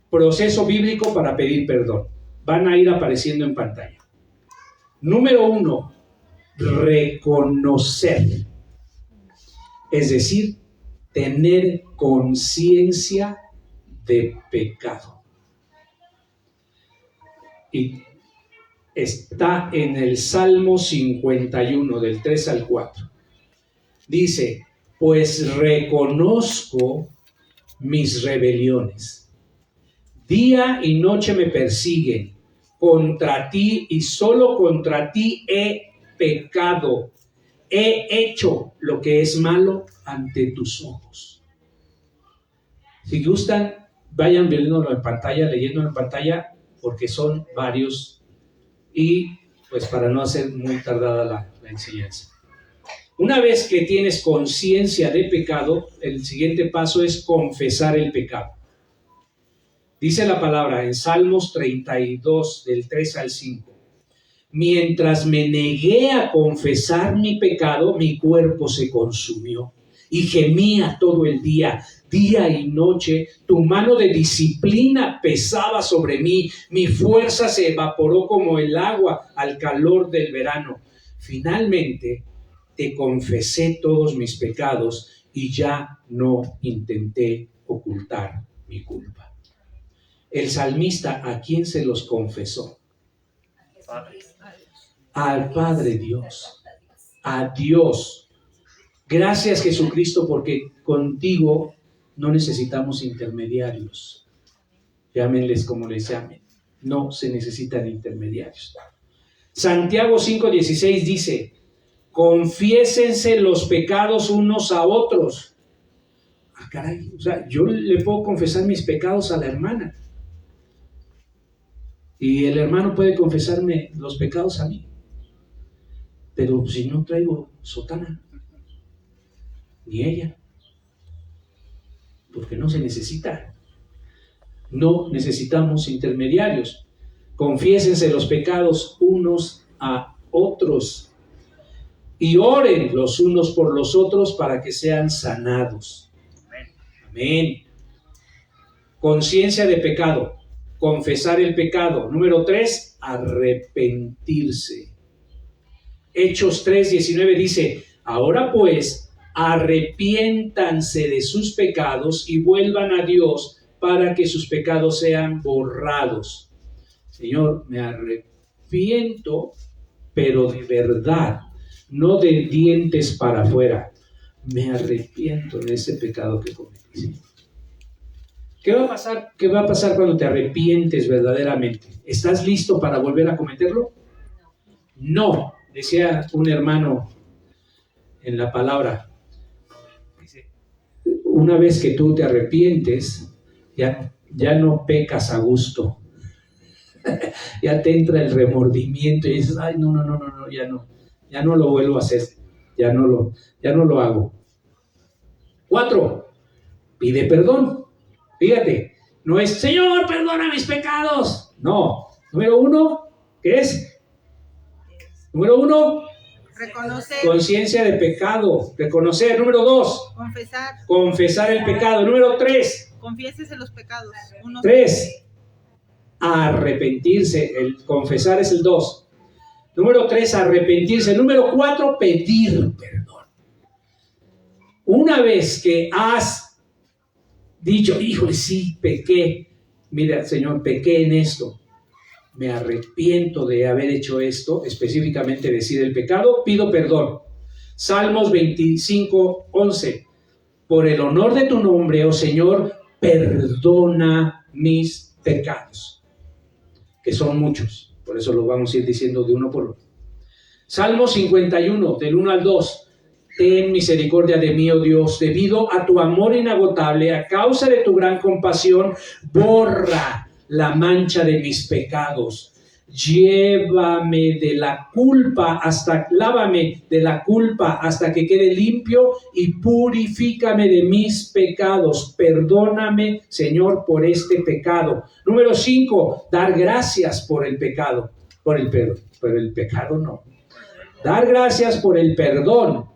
Speaker 2: Proceso bíblico para pedir perdón. Van a ir apareciendo en pantalla. Número 1, reconocer. Es decir, tener conciencia de pecado. Y está en el Salmo 51, del 3 al 4. Dice, pues reconozco mis rebeliones. Día y noche me persiguen. Contra ti y solo contra ti he pecado. He hecho lo que es malo ante tus ojos. Si gustan, vayan viéndolo en pantalla, leyéndolo en pantalla, porque son varios y pues para no hacer muy tardada la enseñanza. Una vez que tienes conciencia de pecado, el siguiente paso es confesar el pecado. Dice la palabra en Salmos 32, del 3 al 5. Mientras me negué a confesar mi pecado, mi cuerpo se consumió y gemía todo el día y noche. Tu mano de disciplina pesaba sobre mí, mi fuerza se evaporó como el agua al calor del verano. Finalmente te confesé todos mis pecados y ya no intenté ocultar mi culpa. El salmista, ¿a quién se los confesó? Al Padre Dios, a Dios. Gracias, Jesucristo, porque contigo no necesitamos intermediarios. Llámenles como les llamen. No se necesitan intermediarios. Santiago 5:16 dice: confiésense los pecados unos a otros. Ah, caray, o sea, yo le puedo confesar mis pecados a la hermana y el hermano puede confesarme los pecados a mí, pero si no traigo sotana, ni ella, porque no se necesita. No necesitamos intermediarios. Confiésense los pecados unos a otros y oren los unos por los otros para que sean sanados. Amén. Conciencia de pecado, confesar el pecado. Número 3, arrepentirse. Hechos 3:19 dice: ahora pues, arrepiéntanse de sus pecados y vuelvan a Dios para que sus pecados sean borrados. Señor, me arrepiento, pero de verdad, no de dientes para afuera. Me arrepiento de ese pecado que cometí. ¿Qué va a pasar? ¿Qué va a pasar cuando te arrepientes verdaderamente? ¿Estás listo para volver a cometerlo? No, decía un hermano en la palabra. Dice, una vez que tú te arrepientes, ya no pecas a gusto. Ya te entra el remordimiento y dices, ay, no, ya no lo vuelvo a hacer, ya no lo hago. 4, pide perdón. Fíjate, no es, Señor, perdona mis pecados. No. Número 1, ¿qué es? Número 1,
Speaker 5: reconocer.
Speaker 2: Conciencia de pecado, reconocer. Número 2, confesar el pecado. Número 3,
Speaker 5: confiésese los pecados.
Speaker 2: 3, arrepentirse. El confesar es el 2. Número 3, arrepentirse. Número 4, pedir perdón. Una vez que has dicho, híjole, sí, pequé. Mira, Señor, pequé en esto. Me arrepiento de haber hecho esto, específicamente decir el pecado, pido perdón. Salmos 25:11. Por el honor de tu nombre, oh Señor, perdona mis pecados. Que son muchos, por eso los vamos a ir diciendo de uno por uno. Salmo 51, del 1 al 2. Ten misericordia de mí, oh Dios, debido a tu amor inagotable, a causa de tu gran compasión, borra la mancha de mis pecados. Llévame de la culpa lávame de la culpa hasta que quede limpio y purifícame de mis pecados. Perdóname, Señor, por este pecado. Número 5, dar gracias por el pecado. Por el pecado no. Dar gracias por el perdón.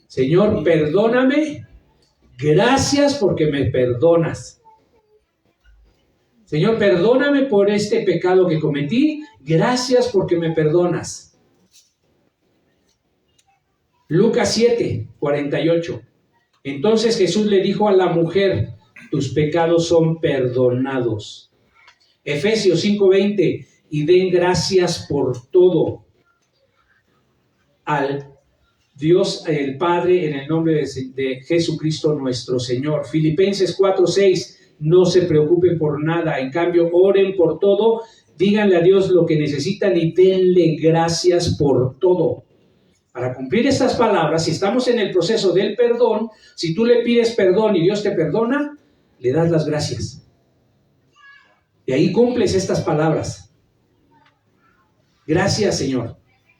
Speaker 2: Señor, perdóname. Gracias porque me perdonas. Señor, perdóname por este pecado que cometí. Gracias porque me perdonas. Lucas 7:48. Entonces Jesús le dijo a la mujer, tus pecados son perdonados. Efesios 5:20, y den gracias por todo al Dios el Padre en el nombre de Jesucristo nuestro Señor. Filipenses 4:6, no se preocupen por nada, en cambio oren por todo, díganle a Dios lo que necesitan y denle gracias por todo. Para cumplir estas palabras, si estamos en el proceso del perdón, si tú le pides perdón y Dios te perdona, le das las gracias. Y ahí cumples estas palabras. Gracias, Señor,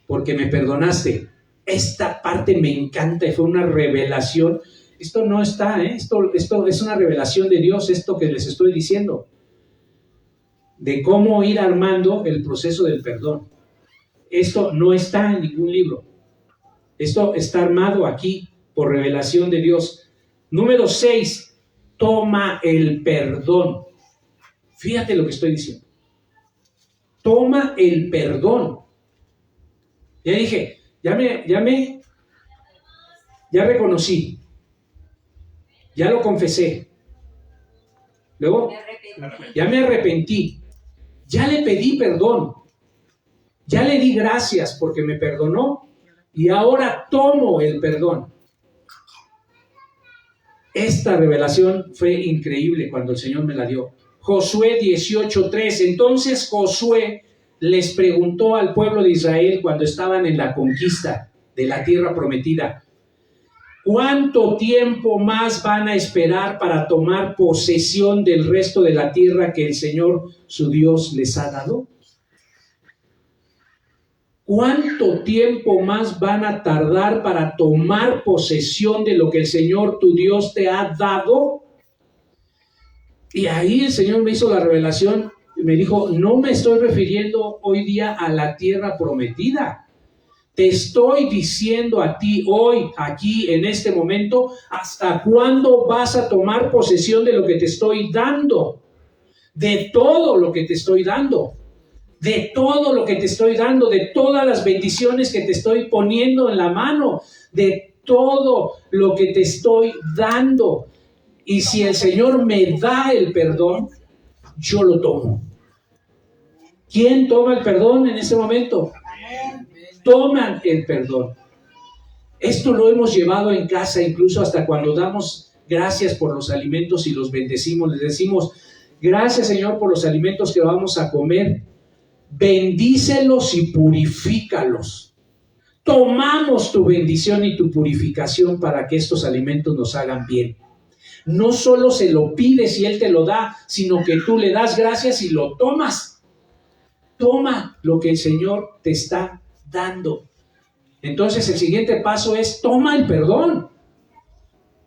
Speaker 2: porque me perdonaste. Esta parte me encanta y fue una revelación. Esto no está, esto es una revelación de Dios, esto que les estoy diciendo. De cómo ir armando el proceso del perdón. Esto no está en ningún libro. Esto está armado aquí por revelación de Dios. Número 6, toma el perdón. Fíjate lo que estoy diciendo. Toma el perdón. Ya dije, ya reconocí, ya lo confesé. Luego, ya me arrepentí, ya le pedí perdón, ya le di gracias porque me perdonó. Y ahora tomo el perdón. Esta revelación fue increíble cuando el Señor me la dio. Josué 18:3. Entonces Josué les preguntó al pueblo de Israel cuando estaban en la conquista de la tierra prometida: ¿cuánto tiempo más van a esperar para tomar posesión del resto de la tierra que el Señor su Dios les ha dado? ¿Cuánto tiempo más van a tardar para tomar posesión de lo que el Señor tu Dios te ha dado? Y ahí el Señor me hizo la revelación y me dijo: no me estoy refiriendo hoy día a la tierra prometida. Te estoy diciendo a ti hoy, aquí, en este momento, ¿hasta cuándo vas a tomar posesión de lo que te estoy dando? De todo lo que te estoy dando. De todo lo que te estoy dando, de todas las bendiciones que te estoy poniendo en la mano, de todo lo que te estoy dando. Y si el Señor me da el perdón, yo lo tomo. ¿Quién toma el perdón en ese momento? Toman el perdón. Esto lo hemos llevado en casa, incluso hasta cuando damos gracias por los alimentos y los bendecimos. Les decimos: gracias, Señor, por los alimentos que vamos a comer. Bendícelos y purifícalos. Tomamos tu bendición y tu purificación para que estos alimentos nos hagan bien. No solo se lo pides y Él te lo da, sino que tú le das gracias y lo tomas. Toma lo que el Señor te está dando. Entonces el siguiente paso es: toma el perdón.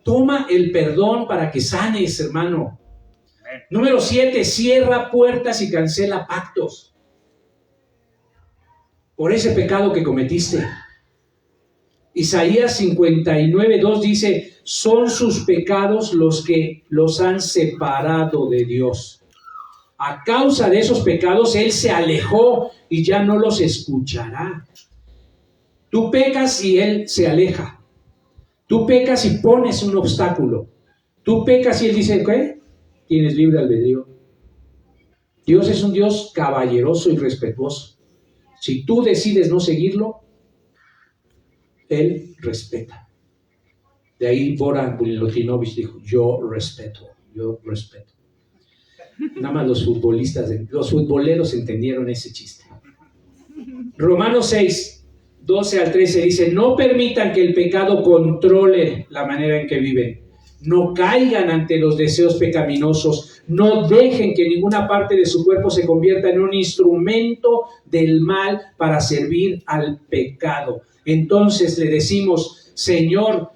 Speaker 2: Toma el perdón para que sanes, hermano. Número 7, cierra puertas y cancela pactos. Por ese pecado que cometiste. Isaías 59:2 dice: son sus pecados los que los han separado de Dios. A causa de esos pecados Él se alejó y ya no los escuchará. Tú pecas y Él se aleja. Tú pecas y pones un obstáculo. Tú pecas y Él dice: ¿qué? Tienes libre albedrío. Dios es un Dios caballeroso y respetuoso. Si tú decides no seguirlo, Él respeta. De ahí Bora Milutinovich dijo: yo respeto. Nada más los futboleros entendieron ese chiste. Romanos 6, 12 al 13 dice: no permitan que el pecado controle la manera en que viven. No caigan ante los deseos pecaminosos. No dejen que ninguna parte de su cuerpo se convierta en un instrumento del mal para servir al pecado. Entonces le decimos: Señor,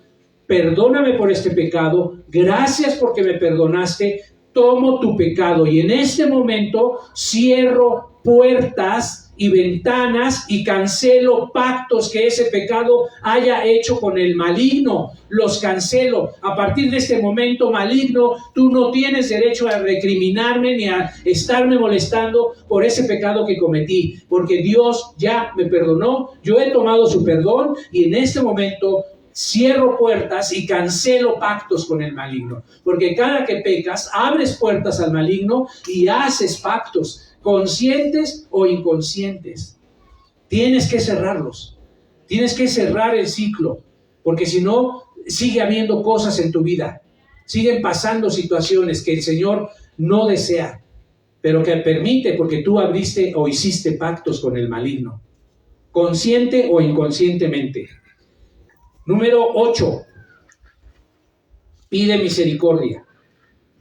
Speaker 2: perdóname por este pecado. Gracias porque me perdonaste. Tomo tu pecado y en este momento cierro puertas y ventanas y cancelo pactos que ese pecado haya hecho con el maligno. Los cancelo. A partir de este momento, maligno, tú no tienes derecho a recriminarme ni a estarme molestando por ese pecado que cometí, porque Dios ya me perdonó, yo he tomado su perdón y en este momento cierro puertas y cancelo pactos con el maligno, porque cada que pecas abres puertas al maligno y haces pactos, conscientes o inconscientes. Tienes que cerrarlos, tienes que cerrar el ciclo, porque si no, sigue habiendo cosas en tu vida, siguen pasando situaciones que el Señor no desea, pero que permite porque tú abriste o hiciste pactos con el maligno, consciente o inconscientemente. Número 8. Pide misericordia.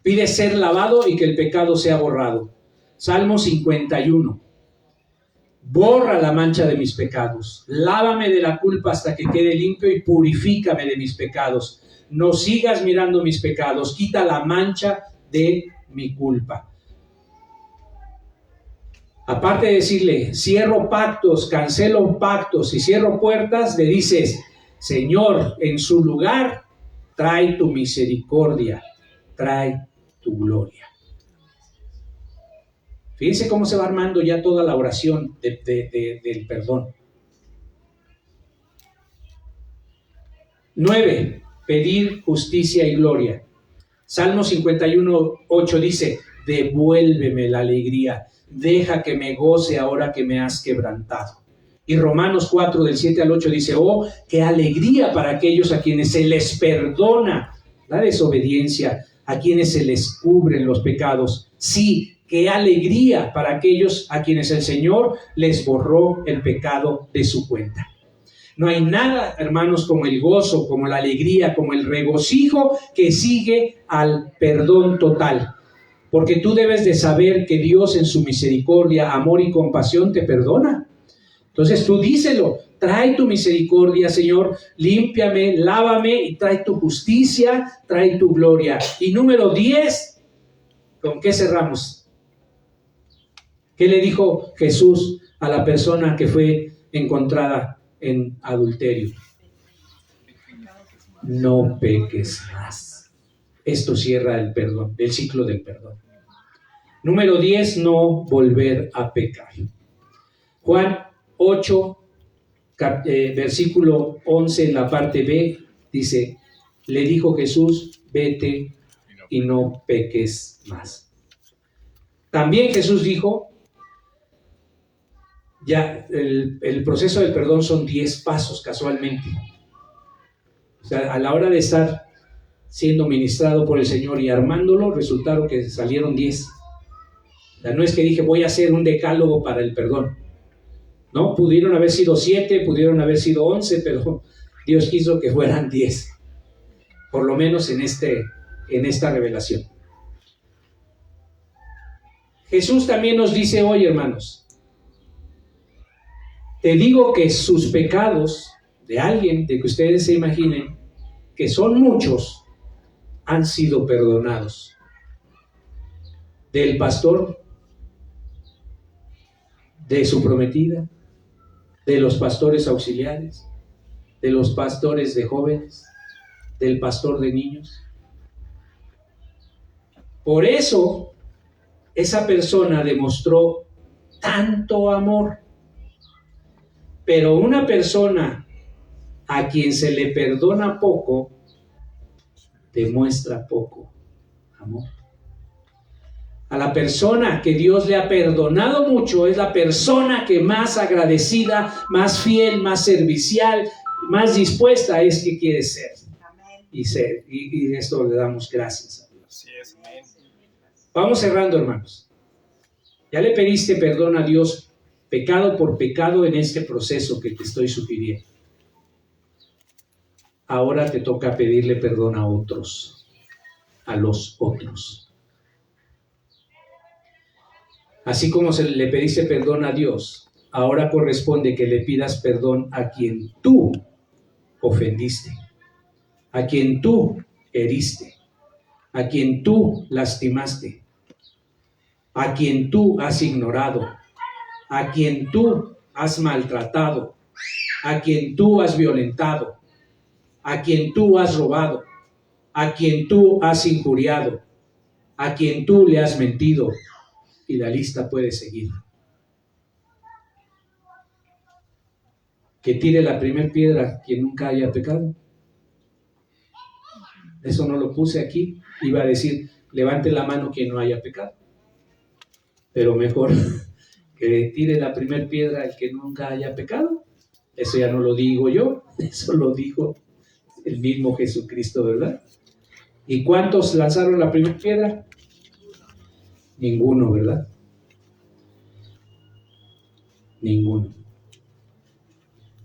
Speaker 2: Pide ser lavado y que el pecado sea borrado. Salmo 51. Borra la mancha de mis pecados. Lávame de la culpa hasta que quede limpio y purifícame de mis pecados. No sigas mirando mis pecados. Quita la mancha de mi culpa. Aparte de decirle, cierro pactos, cancelo pactos y cierro puertas, le dices, Señor, en su lugar, trae tu misericordia, trae tu gloria. Fíjense cómo se va armando ya toda la oración del perdón. 9. Pedir justicia y gloria. Salmo 51:8 dice, devuélveme la alegría, deja que me goce ahora que me has quebrantado. Y Romanos 4, del 7 al 8 dice, oh, qué alegría para aquellos a quienes se les perdona la desobediencia, a quienes se les cubren los pecados. Sí, qué alegría para aquellos a quienes el Señor les borró el pecado de su cuenta. No hay nada, hermanos, como el gozo, como la alegría, como el regocijo que sigue al perdón total. Porque tú debes de saber que Dios en su misericordia, amor y compasión te perdona. Entonces tú díselo, trae tu misericordia, Señor, límpiame, lávame y trae tu justicia, trae tu gloria. Y número 10, ¿con qué cerramos? ¿Qué le dijo Jesús a la persona que fue encontrada en adulterio? No peques más. Esto cierra el perdón, el ciclo del perdón. Número 10, no volver a pecar. Juan 8, versículo 11, en la parte B, dice, le dijo Jesús, vete y no peques más. También Jesús dijo, ya el proceso del perdón son 10 pasos casualmente. O sea, a la hora de estar siendo ministrado por el Señor y armándolo, resultaron que salieron 10. O sea, no es que dije voy a hacer un decálogo para el perdón. No, pudieron haber sido 7, pudieron haber sido 11, pero Dios quiso que fueran 10. Por lo menos en esta revelación. Jesús también nos dice hoy, hermanos, te digo que sus pecados de alguien, de que ustedes se imaginen, que son muchos, han sido perdonados. Del pastor, de su prometida, de los pastores auxiliares, de los pastores de jóvenes, del pastor de niños. Por eso, esa persona demostró tanto amor. Pero una persona a quien se le perdona poco, demuestra poco amor. A la persona que Dios le ha perdonado mucho es la persona que más agradecida, más fiel, más servicial, más dispuesta es que quiere ser. Y esto le damos gracias a Dios. Vamos cerrando, hermanos. Ya le pediste perdón a Dios pecado por pecado en este proceso que te estoy sugiriendo. Ahora te toca pedirle perdón a otros, a los otros. Así como le pediste perdón a Dios, ahora corresponde que le pidas perdón a quien tú ofendiste, a quien tú heriste, a quien tú lastimaste, a quien tú has ignorado, a quien tú has maltratado, a quien tú has violentado, a quien tú has robado, a quien tú has injuriado, a quien tú le has mentido. Y la lista puede seguir. Que tire la primera piedra quien nunca haya pecado. Eso no lo puse aquí. Iba a decir, levante la mano quien no haya pecado. Pero mejor que tire la primera piedra el que nunca haya pecado. Eso ya no lo digo yo, eso lo dijo el mismo Jesucristo, ¿verdad? ¿Y cuántos lanzaron la primera piedra? Ninguno, ¿verdad? Ninguno.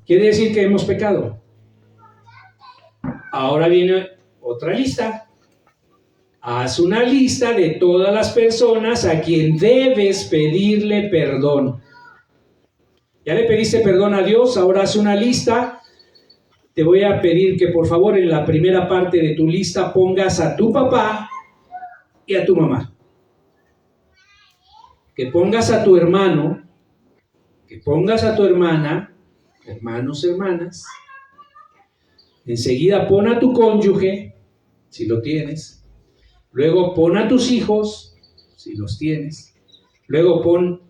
Speaker 2: ¿Quiere decir que hemos pecado? Ahora viene otra lista. Haz una lista de todas las personas a quien debes pedirle perdón. Ya le pediste perdón a Dios, ahora haz una lista. Te voy a pedir que por favor en la primera parte de tu lista pongas a tu papá y a tu mamá. Que pongas a tu hermano, que pongas a tu hermana, hermanos, hermanas. Enseguida pon a tu cónyuge, si lo tienes. Luego pon a tus hijos, si los tienes. Luego pon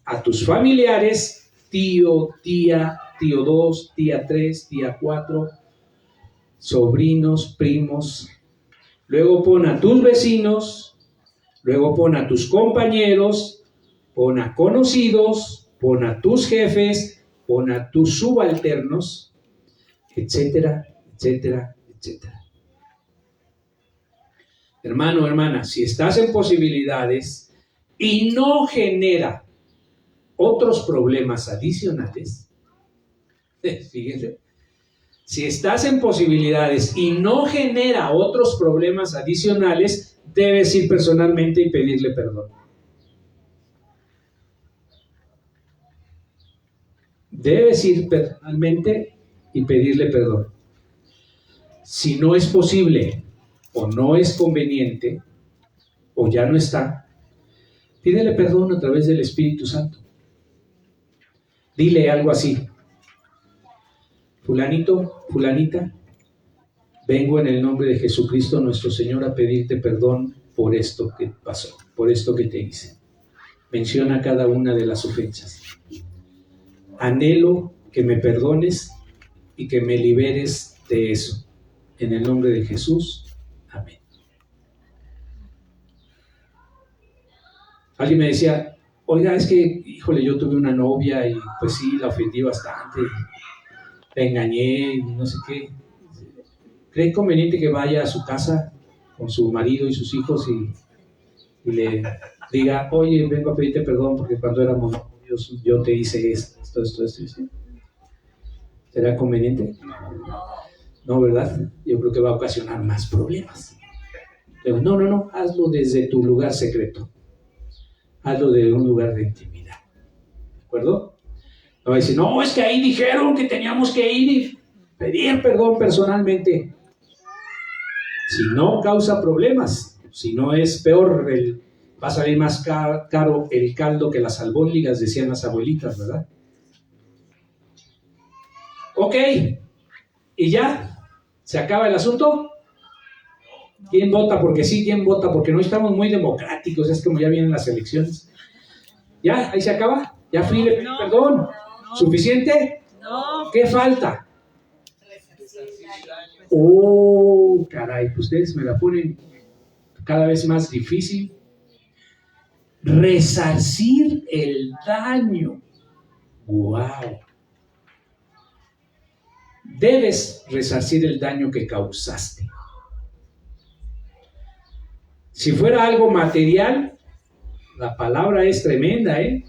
Speaker 2: a tus familiares, tío, tía, tío 2, tía 3, tía 4, sobrinos, primos. Luego pon a tus vecinos, luego pon a tus compañeros, pon a conocidos, pon a tus jefes, pon a tus subalternos, etcétera, etcétera, etcétera. Hermano, hermana, si estás en posibilidades y no genera otros problemas adicionales, fíjense, si estás en posibilidades y no genera otros problemas adicionales, debes ir personalmente y pedirle perdón. Debes ir personalmente y pedirle perdón. Si no es posible o no es conveniente o ya no está, pídele perdón a través del Espíritu Santo. Dile algo así: fulanito, fulanita, vengo en el nombre de Jesucristo nuestro Señor a pedirte perdón por esto que pasó, por esto que te hice. Menciona cada una de las ofensas. Anhelo que me perdones y que me liberes de eso. En el nombre de Jesús, amén. Alguien me decía, oiga, es que, híjole, yo tuve una novia y pues sí, la ofendí bastante, la engañé y no sé qué. ¿Cree conveniente que vaya a su casa con su marido y sus hijos y le diga, oye, vengo a pedirte perdón porque cuando éramos novios yo te hice esto? ¿Será conveniente? No, ¿verdad? Yo creo que va a ocasionar más problemas. Pero no, hazlo desde tu lugar secreto. Hazlo de un lugar de intimidad. ¿De acuerdo? No va a decir, no, es que ahí dijeron que teníamos que ir y pedir perdón personalmente. Si no causa problemas, si no es peor, va a salir más caro el caldo que las albóndigas, decían las abuelitas, ¿verdad? Ok, y ya, ¿se acaba el asunto? ¿Quién vota porque sí? ¿Quién vota porque no? Estamos muy democráticos, es como ya vienen las elecciones. ¿Ya? ¿Ahí se acaba? ¿Ya fui de pedir perdón? ¿Suficiente?
Speaker 5: No.
Speaker 2: ¿Qué falta? Oh, caray, pues ustedes me la ponen cada vez más difícil. Resarcir el daño. ¡Wow! Debes resarcir el daño que causaste. Si fuera algo material, la palabra es tremenda, ¿eh?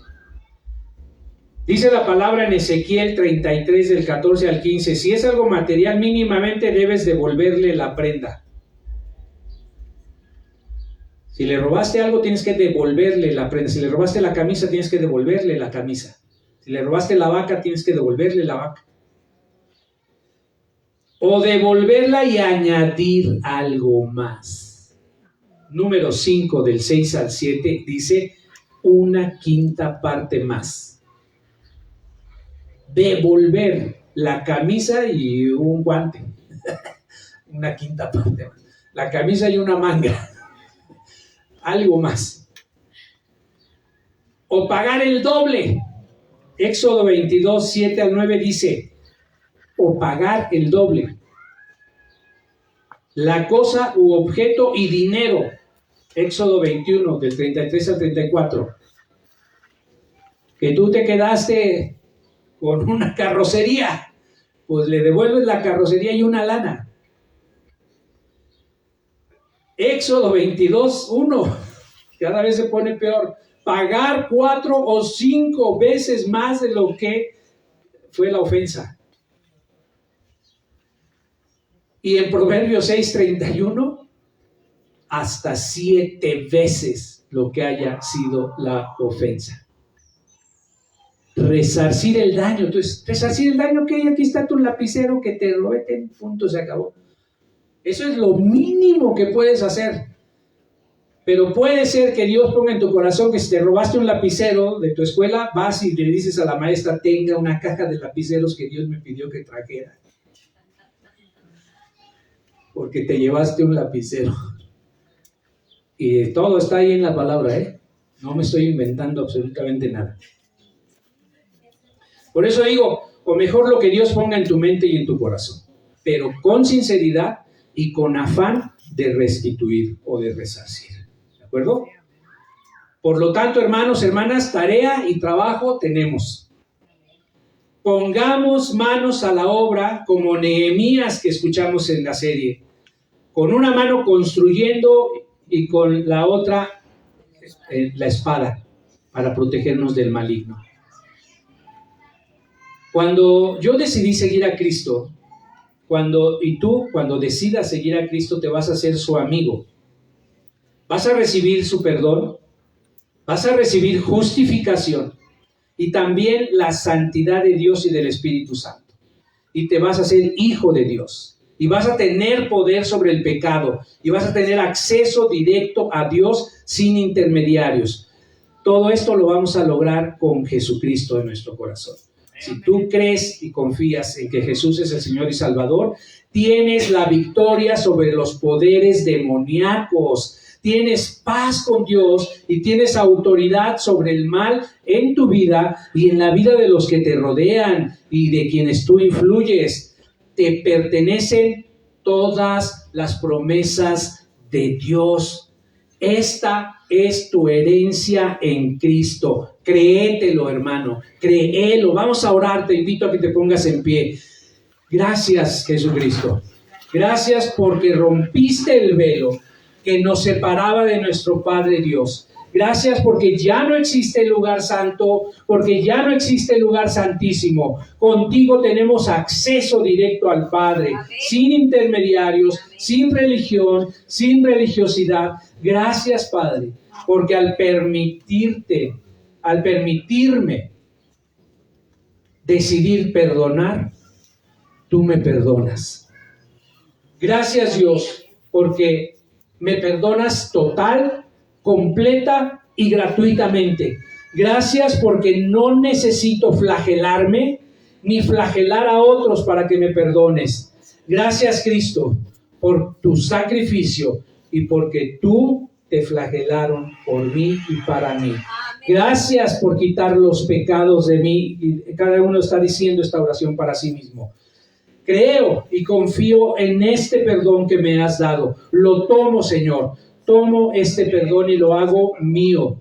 Speaker 2: Dice la palabra en Ezequiel 33, del 14 al 15, si es algo material, mínimamente debes devolverle la prenda. Si le robaste algo, tienes que devolverle la prenda. Si le robaste la camisa, tienes que devolverle la camisa. Si le robaste la vaca, tienes que devolverle la vaca. O devolverla y añadir algo más. Número 5, del 6 al 7, dice una quinta parte más. Devolver la camisa y un guante. Una quinta parte más. La camisa y una manga. Algo más. O pagar el doble. Éxodo 22, 7 al 9 dice, o pagar el doble. La cosa u objeto y dinero. Éxodo 21, del 33 al 34. Que tú te quedaste con una carrocería, pues le devuelves la carrocería y una lana. Éxodo 22, 1. Cada vez se pone peor. Pagar 4 o 5 veces más de lo que fue la ofensa. Y en Proverbios 6:31, hasta 7 veces lo que haya sido la ofensa. Resarcir el daño. Entonces, resarcir el daño, que aquí está tu lapicero, que te robé, punto, se acabó. Eso es lo mínimo que puedes hacer. Pero puede ser que Dios ponga en tu corazón que si te robaste un lapicero de tu escuela, vas y le dices a la maestra: tenga una caja de lapiceros que Dios me pidió que trajera, porque te llevaste un lapicero. Y todo está ahí en la palabra, ¿eh? No me estoy inventando absolutamente nada. Por eso digo, o mejor lo que Dios ponga en tu mente y en tu corazón, pero con sinceridad y con afán de restituir o de resarcir. ¿De acuerdo? Por lo tanto, hermanos, hermanas, tarea y trabajo tenemos. Pongamos manos a la obra como Nehemías, que escuchamos en la serie, con una mano construyendo y con la otra la espada para protegernos del maligno. Cuando yo decidí seguir a Cristo, cuando decidas seguir a Cristo, te vas a hacer su amigo. Vas a recibir su perdón, vas a recibir justificación y también la santidad de Dios y del Espíritu Santo. Y te vas a hacer hijo de Dios. Y vas a tener poder sobre el pecado. Y vas a tener acceso directo a Dios sin intermediarios. Todo esto lo vamos a lograr con Jesucristo en nuestro corazón. Si tú crees y confías en que Jesús es el Señor y Salvador, tienes la victoria sobre los poderes demoníacos. Tienes paz con Dios y tienes autoridad sobre el mal en tu vida y en la vida de los que te rodean y de quienes tú influyes. Te pertenecen todas las promesas de Dios. Esta es tu herencia en Cristo. Créetelo, hermano. Créelo. Vamos a orar. Te invito a que te pongas en pie. Gracias, Jesucristo. Gracias porque rompiste el velo que nos separaba de nuestro Padre Dios. Gracias porque ya no existe el lugar santo, porque ya no existe el lugar santísimo. Contigo tenemos acceso directo al Padre, sin intermediarios, sin religión, sin religiosidad. Gracias, Padre, porque al permitirme decidir perdonar, tú me perdonas. Gracias, Dios, porque me perdonas total, completa y gratuitamente. Gracias porque no necesito flagelarme ni flagelar a otros para que me perdones. Gracias, Cristo, por tu sacrificio y porque tú te flagelaron por mí y para mí. Gracias por quitar los pecados de mí. Y cada uno está diciendo esta oración para sí mismo. Creo y confío en este perdón que me has dado. Lo tomo, Señor. Tomo este perdón y lo hago mío.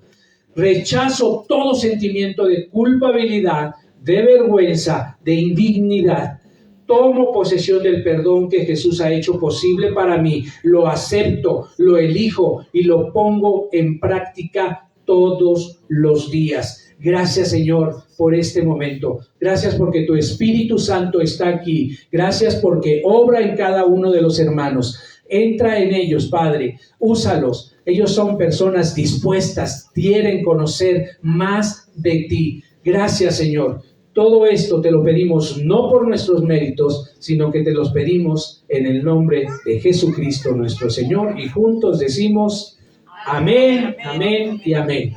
Speaker 2: Rechazo todo sentimiento de culpabilidad, de vergüenza, de indignidad. Tomo posesión del perdón que Jesús ha hecho posible para mí. Lo acepto, lo elijo y lo pongo en práctica todos los días. Gracias, Señor, por este momento. Gracias porque tu Espíritu Santo está aquí. Gracias porque obra en cada uno de los hermanos. Entra en ellos, Padre. Úsalos. Ellos son personas dispuestas. Quieren conocer más de ti. Gracias, Señor. Todo esto te lo pedimos no por nuestros méritos, sino que te los pedimos en el nombre de Jesucristo, nuestro Señor. Y juntos decimos amén, amén y amén.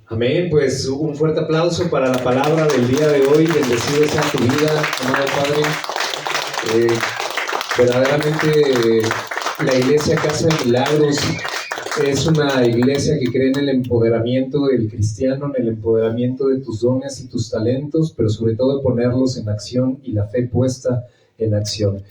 Speaker 1: Amén, pues un fuerte aplauso para la palabra del día de hoy. Bendecido sea tu vida, amado Padre. Verdaderamente la iglesia Casa de Milagros es una iglesia que cree en el empoderamiento del cristiano, en el empoderamiento de tus dones y tus talentos, pero sobre todo ponerlos en acción y la fe puesta en acción.